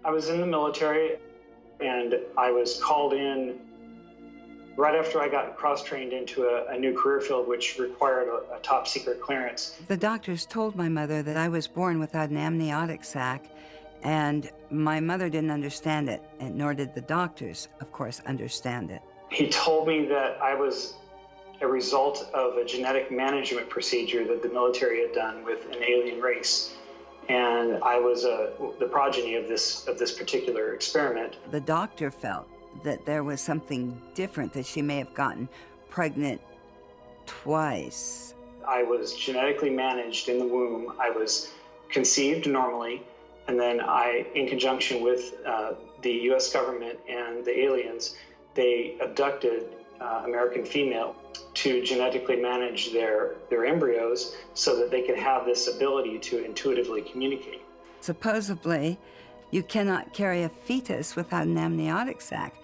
I was in the military, and I was called in right after I got cross-trained into a new career field, which required a top secret clearance. The doctors told my mother that I was born without an amniotic sac, and my mother didn't understand it, and nor did the doctors, of course, understand it. He told me that I was a result of a genetic management procedure that the military had done with an alien race. And I was the progeny of this particular experiment. The doctor felt that there was something different, that she may have gotten pregnant twice. I was genetically managed in the womb. I was conceived normally, and then in conjunction with the U.S. government and the aliens, they abducted American female to genetically manage their embryos so that they could have this ability to intuitively communicate. Supposedly, you cannot carry a fetus without an amniotic sac.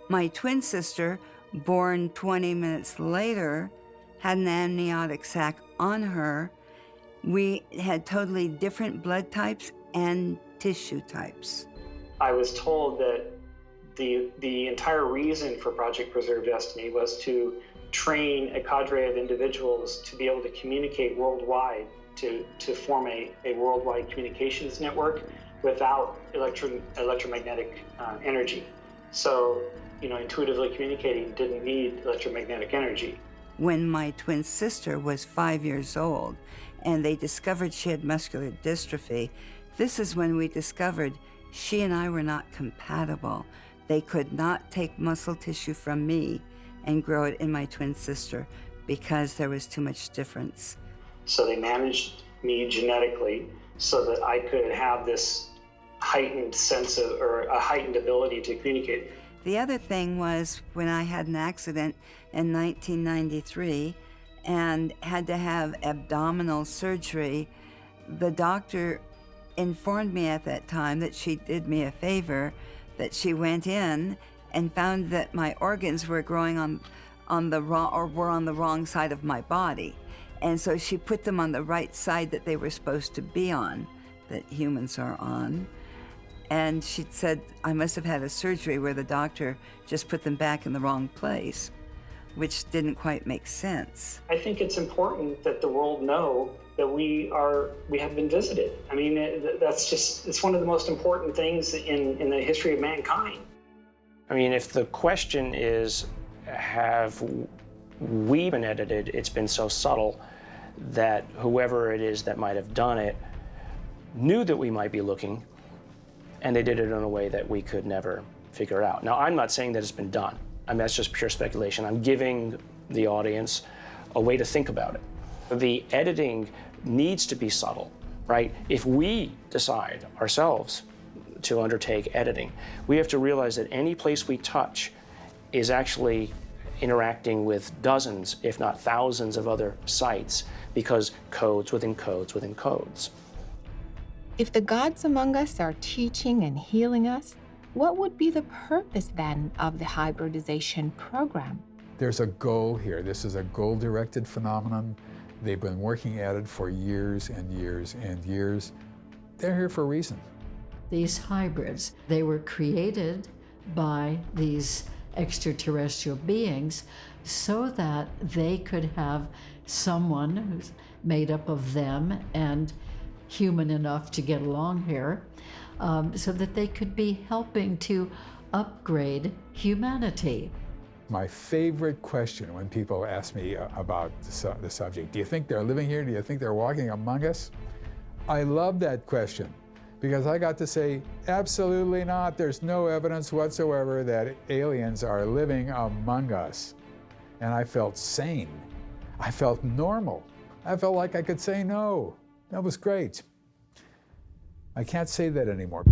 My twin sister, born 20 minutes later, had an amniotic sac on her. We had totally different blood types and tissue types. I was told that the entire reason for Project Preserve Destiny was to train a cadre of individuals to be able to communicate worldwide, to form a worldwide communications network without electromagnetic energy. So, intuitively communicating didn't need electromagnetic energy. When my twin sister was 5 years old and they discovered she had muscular dystrophy, this is when we discovered she and I were not compatible. They could not take muscle tissue from me and grow it in my twin sister because there was too much difference. So they managed me genetically so that I could have this heightened sense of, or a heightened ability to communicate. The other thing was when I had an accident in 1993 and had to have abdominal surgery, the doctor informed me at that time that she did me a favor, that she went in and found that my organs were growing on the wrong side of my body. And so she put them on the right side that they were supposed to be on, that humans are on. And she said I must have had a surgery where the doctor just put them back in the wrong place, which didn't quite make sense. I think it's important that the world know that we have been visited. I mean, it's one of the most important things in the history of mankind. I mean, if the question is, have we been edited, it's been so subtle that whoever it is that might have done it knew that we might be looking, and they did it in a way that we could never figure out. Now, I'm not saying that it's been done. I mean, that's just pure speculation. I'm giving the audience a way to think about it. The editing needs to be subtle, right? If we decide ourselves to undertake editing, we have to realize that any place we touch is actually interacting with dozens, if not thousands, of other sites, because codes within codes within codes. If the gods among us are teaching and healing us, what would be the purpose then of the hybridization program? There's a goal here. This is a goal-directed phenomenon. They've been working at it for years and years and years. They're here for a reason. These hybrids, they were created by these extraterrestrial beings so that they could have someone who's made up of them and human enough to get along here, so that they could be helping to upgrade humanity. My favorite question when people ask me about the subject, do you think they're living here? Do you think they're walking among us? I love that question because I got to say, absolutely not. There's no evidence whatsoever that aliens are living among us. And I felt sane. I felt normal. I felt like I could say no. That was great. I can't say that anymore.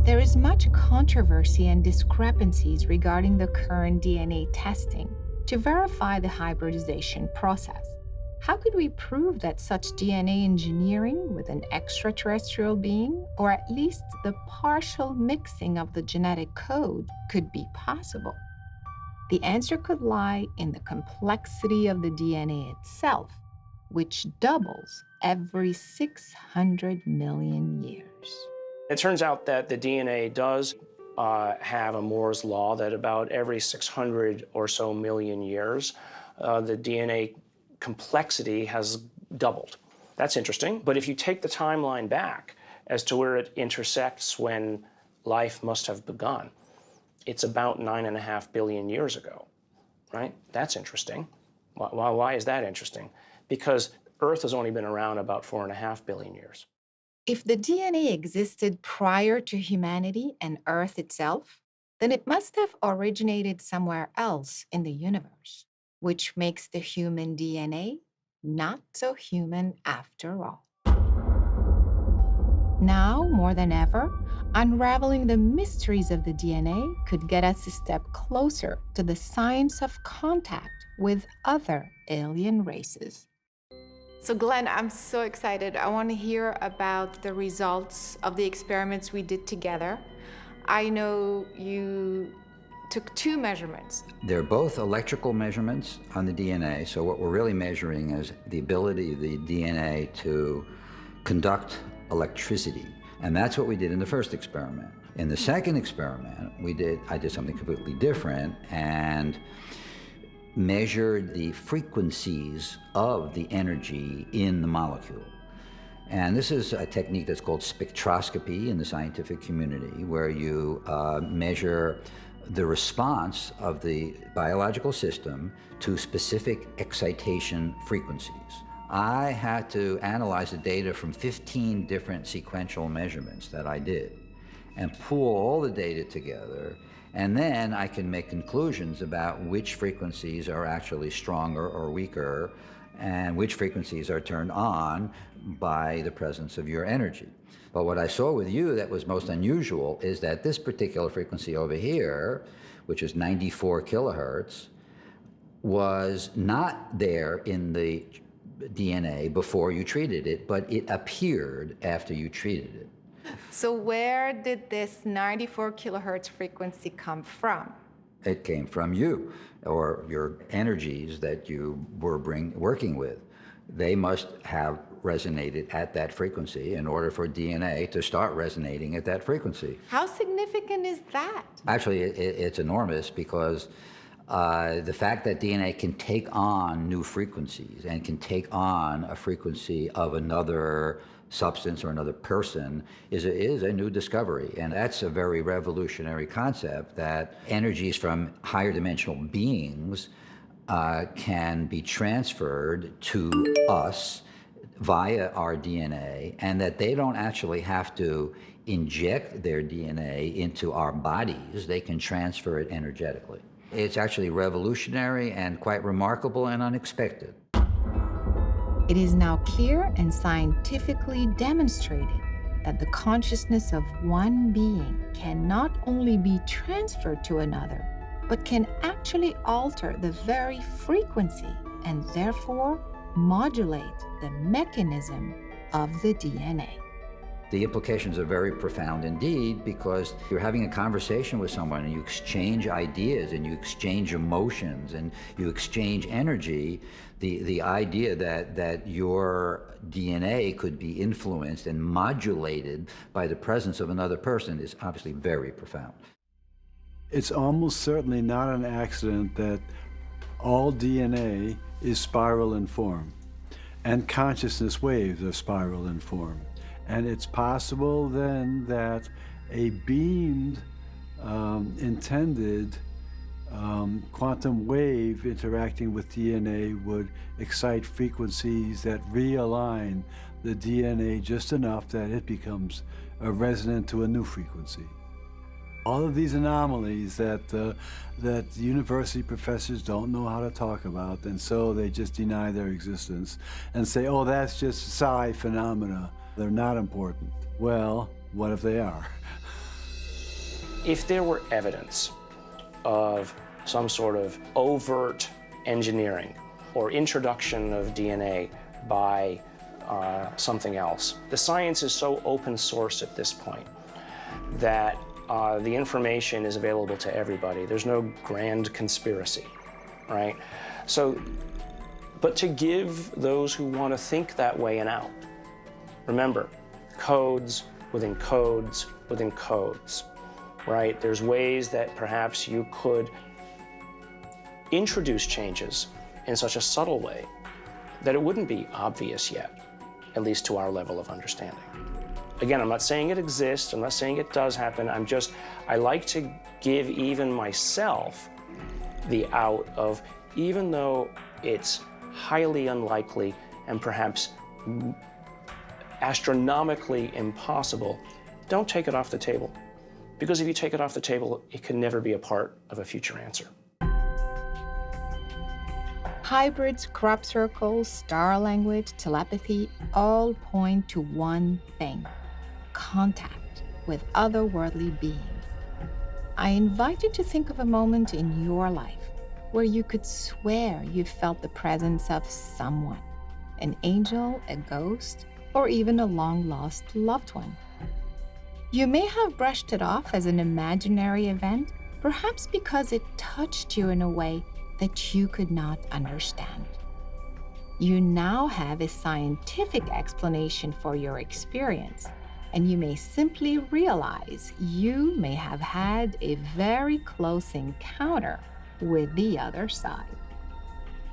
There is much controversy and discrepancies regarding the current DNA testing to verify the hybridization process. How could we prove that such DNA engineering with an extraterrestrial being, or at least the partial mixing of the genetic code, could be possible? The answer could lie in the complexity of the DNA itself, which doubles every 600 million years. It turns out that the DNA does have a Moore's law that about every 600 or so million years, the DNA complexity has doubled. That's interesting, but if you take the timeline back as to where it intersects when life must have begun, it's about 9.5 billion years ago. right? That's interesting. Why is that interesting? Because Earth has only been around about 4.5 billion years. If the DNA existed prior to humanity and Earth itself, then it must have originated somewhere else in the universe, which makes the human DNA not so human after all. Now, more than ever, unraveling the mysteries of the DNA could get us a step closer to the science of contact with other alien races. So Glenn, I'm so excited. I want to hear about the results of the experiments we did together. I know you took 2 measurements. They're both electrical measurements on the DNA, so what we're really measuring is the ability of the DNA to conduct electricity. And that's what we did in the first experiment. In the second experiment, I did something completely different and measured the frequencies of the energy in the molecule. And this is a technique that's called spectroscopy in the scientific community, where you measure the response of the biological system to specific excitation frequencies. I had to analyze the data from 15 different sequential measurements that I did and pool all the data together, and then I can make conclusions about which frequencies are actually stronger or weaker and which frequencies are turned on by the presence of your energy. But what I saw with you that was most unusual is that this particular frequency over here, which is 94 kilohertz, was not there in the DNA before you treated it, but it appeared after you treated it. So where did this 94 kilohertz frequency come from? It came from you, or your energies that you were working with. They must have resonated at that frequency in order for DNA to start resonating at that frequency. How significant is that? Actually, it's enormous, because the fact that DNA can take on new frequencies and can take on a frequency of another substance or another person is a new discovery. And that's a very revolutionary concept, that energies from higher dimensional beings can be transferred to us via our DNA, and that they don't actually have to inject their DNA into our bodies. They can transfer it energetically. It's actually revolutionary and quite remarkable and unexpected. It is now clear and scientifically demonstrated that the consciousness of one being can not only be transferred to another, but can actually alter the very frequency and therefore modulate the mechanism of the DNA. The implications are very profound indeed, because you're having a conversation with someone and you exchange ideas and you exchange emotions and you exchange energy. The idea that your DNA could be influenced and modulated by the presence of another person is obviously very profound. It's almost certainly not an accident that all DNA is spiral in form, and consciousness waves are spiral in form. And it's possible then that a beamed, intended quantum wave interacting with DNA would excite frequencies that realign the DNA just enough that it becomes resonant to a new frequency. All of these anomalies that university professors don't know how to talk about, and so they just deny their existence and say, oh, that's just psi phenomena. They're not important. Well, what if they are? If there were evidence of some sort of overt engineering or introduction of DNA by something else, the science is so open source at this point that the information is available to everybody. There's no grand conspiracy, right? So, but to give those who want to think that way an out. Remember, codes within codes within codes, right? There's ways that perhaps you could introduce changes in such a subtle way that it wouldn't be obvious yet, at least to our level of understanding. Again, I'm not saying it exists, I'm not saying it does happen, I like to give even myself the out of, even though it's highly unlikely and perhaps astronomically impossible, don't take it off the table. Because if you take it off the table, it can never be a part of a future answer. Hybrids, crop circles, star language, telepathy all point to one thing: contact with otherworldly beings. I invite you to think of a moment in your life where you could swear you felt the presence of someone, an angel, a ghost, or even a long-lost loved one. You may have brushed it off as an imaginary event, perhaps because it touched you in a way that you could not understand. You now have a scientific explanation for your experience, and you may simply realize you may have had a very close encounter with the other side.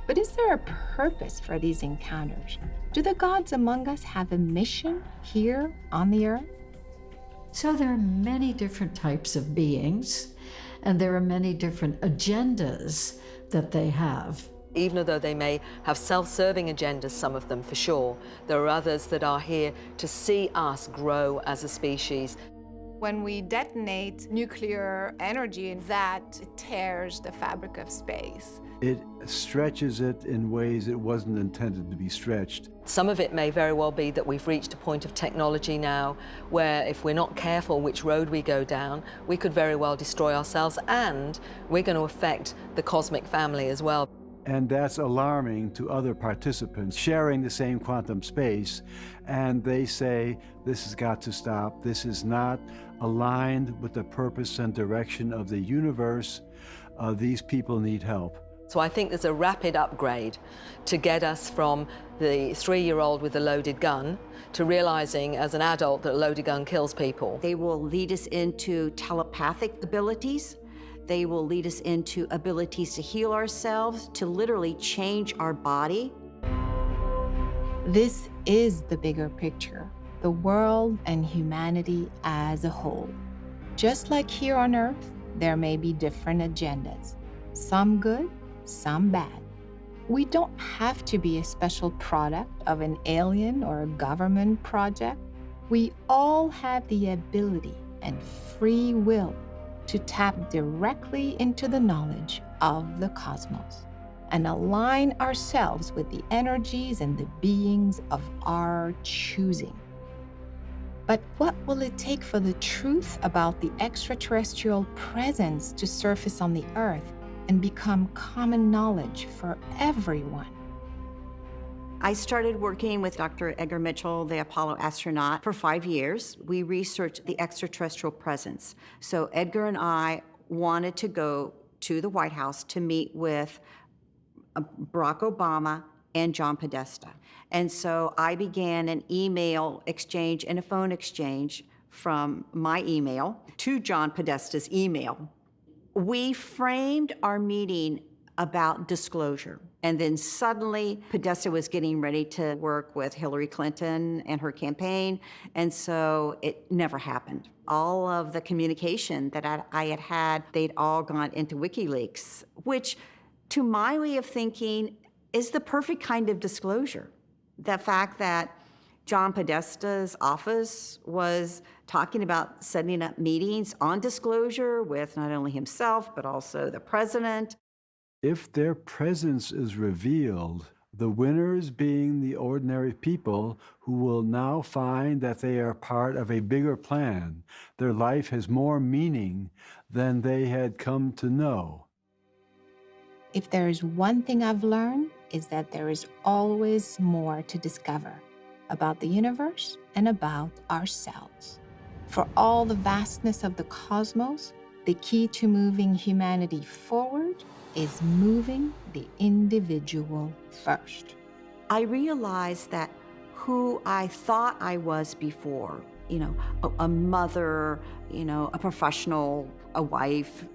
But is there a purpose for these encounters? Do the gods among us have a mission here on the earth? So there are many different types of beings, and there are many different agendas that they have. Even though they may have self-serving agendas, some of them for sure, there are others that are here to see us grow as a species. When we detonate nuclear energy, that tears the fabric of space. It stretches it in ways it wasn't intended to be stretched. Some of it may very well be that we've reached a point of technology now where if we're not careful which road we go down, we could very well destroy ourselves, and we're going to affect the cosmic family as well. And that's alarming to other participants sharing the same quantum space, and they say, this has got to stop. This is not aligned with the purpose and direction of the universe. These people need help. So I think there's a rapid upgrade to get us from the 3-year-old with a loaded gun to realizing as an adult that a loaded gun kills people. They will lead us into telepathic abilities. They will lead us into abilities to heal ourselves, to literally change our body. This is the bigger picture, the world and humanity as a whole. Just like here on Earth, there may be different agendas, some good, some bad. We don't have to be a special product of an alien or a government project. We all have the ability and free will to tap directly into the knowledge of the cosmos and align ourselves with the energies and the beings of our choosing. But what will it take for the truth about the extraterrestrial presence to surface on the Earth and become common knowledge for everyone? I started working with Dr. Edgar Mitchell, the Apollo astronaut, for 5 years. We researched the extraterrestrial presence. So Edgar and I wanted to go to the White House to meet with Barack Obama and John Podesta. And so I began an email exchange and a phone exchange from my email to John Podesta's email. We framed our meeting about disclosure. And then suddenly, Podesta was getting ready to work with Hillary Clinton and her campaign, and so it never happened. All of the communication that I had, they'd all gone into WikiLeaks, which, to my way of thinking, is the perfect kind of disclosure. The fact that John Podesta's office was talking about setting up meetings on disclosure with not only himself, but also the president. If their presence is revealed, the winners being the ordinary people who will now find that they are part of a bigger plan, their life has more meaning than they had come to know. If there is one thing I've learned, is that there is always more to discover about the universe and about ourselves. For all the vastness of the cosmos, the key to moving humanity forward is moving the individual first. I realized that who I thought I was before, a mother, a professional, a wife,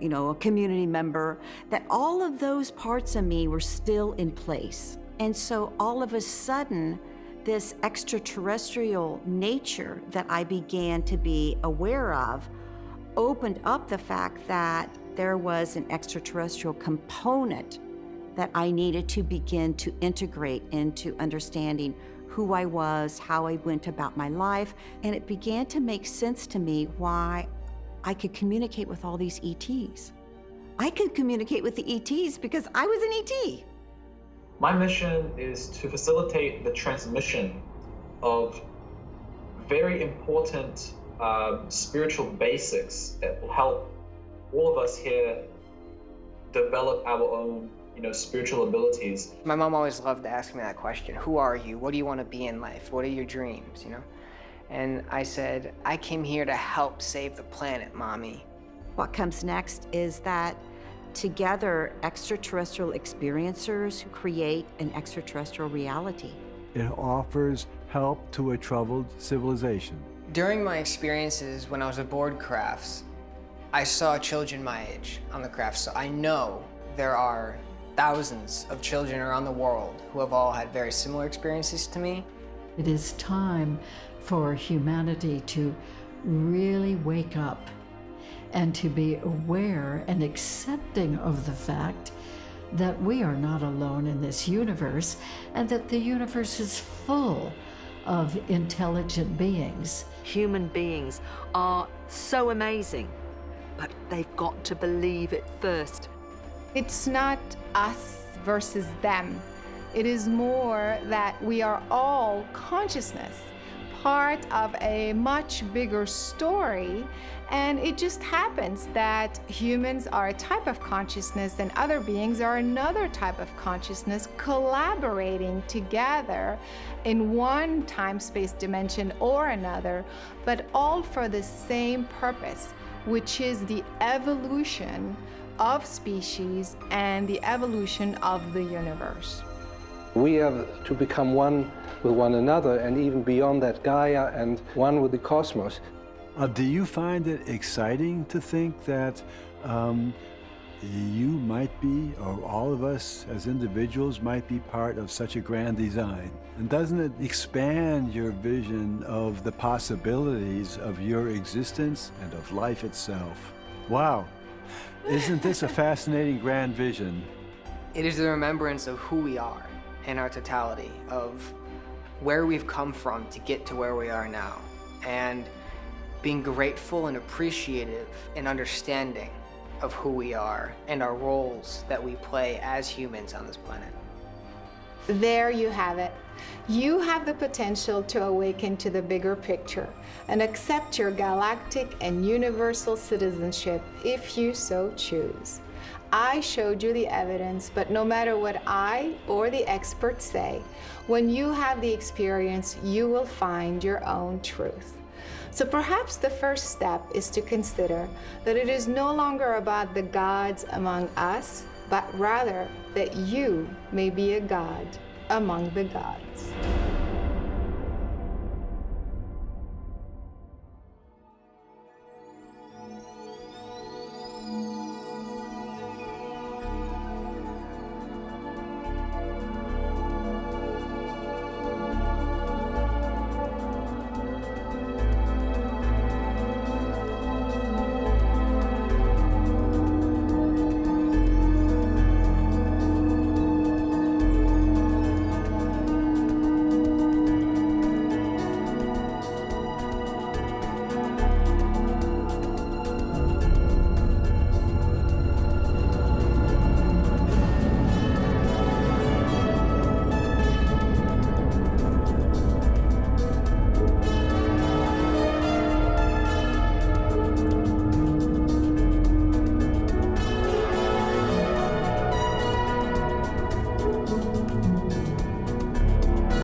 a community member, that all of those parts of me were still in place. And so all of a sudden, this extraterrestrial nature that I began to be aware of opened up the fact that there was an extraterrestrial component that I needed to begin to integrate into understanding who I was, how I went about my life, and it began to make sense to me why I could communicate with all these ETs. I could communicate with the ETs because I was an ET. My mission is to facilitate the transmission of very important spiritual basics that will help all of us here develop our own, spiritual abilities. My mom always loved to ask me that question. Who are you? What do you want to be in life? What are your dreams, And I said, I came here to help save the planet, Mommy. What comes next is that together, extraterrestrial experiencers create an extraterrestrial reality. It offers help to a troubled civilization. During my experiences when I was aboard crafts, I saw children my age on the craft, so I know there are thousands of children around the world who have all had very similar experiences to me. It is time for humanity to really wake up and to be aware and accepting of the fact that we are not alone in this universe and that the universe is full of intelligent beings. Human beings are so amazing, but they've got to believe it first. It's not us versus them. It is more that we are all consciousness, part of a much bigger story, and it just happens that humans are a type of consciousness and other beings are another type of consciousness collaborating together in one time-space dimension or another, but all for the same purpose, which is the evolution of species and the evolution of the universe. We have to become one with one another and even beyond that Gaia and one with the cosmos. Do you find it exciting to think that you might be, or all of us as individuals might be part of such a grand design? And doesn't it expand your vision of the possibilities of your existence and of life itself? Wow, isn't this a fascinating grand vision? It is the remembrance of who we are in our totality, of where we've come from to get to where we are now, and being grateful and appreciative and understanding of who we are and our roles that we play as humans on this planet. There you have it. You have the potential to awaken to the bigger picture and accept your galactic and universal citizenship if you so choose. I showed you the evidence, but no matter what I or the experts say, when you have the experience, you will find your own truth. So perhaps the first step is to consider that it is no longer about the gods among us, but rather that you may be a god among the gods.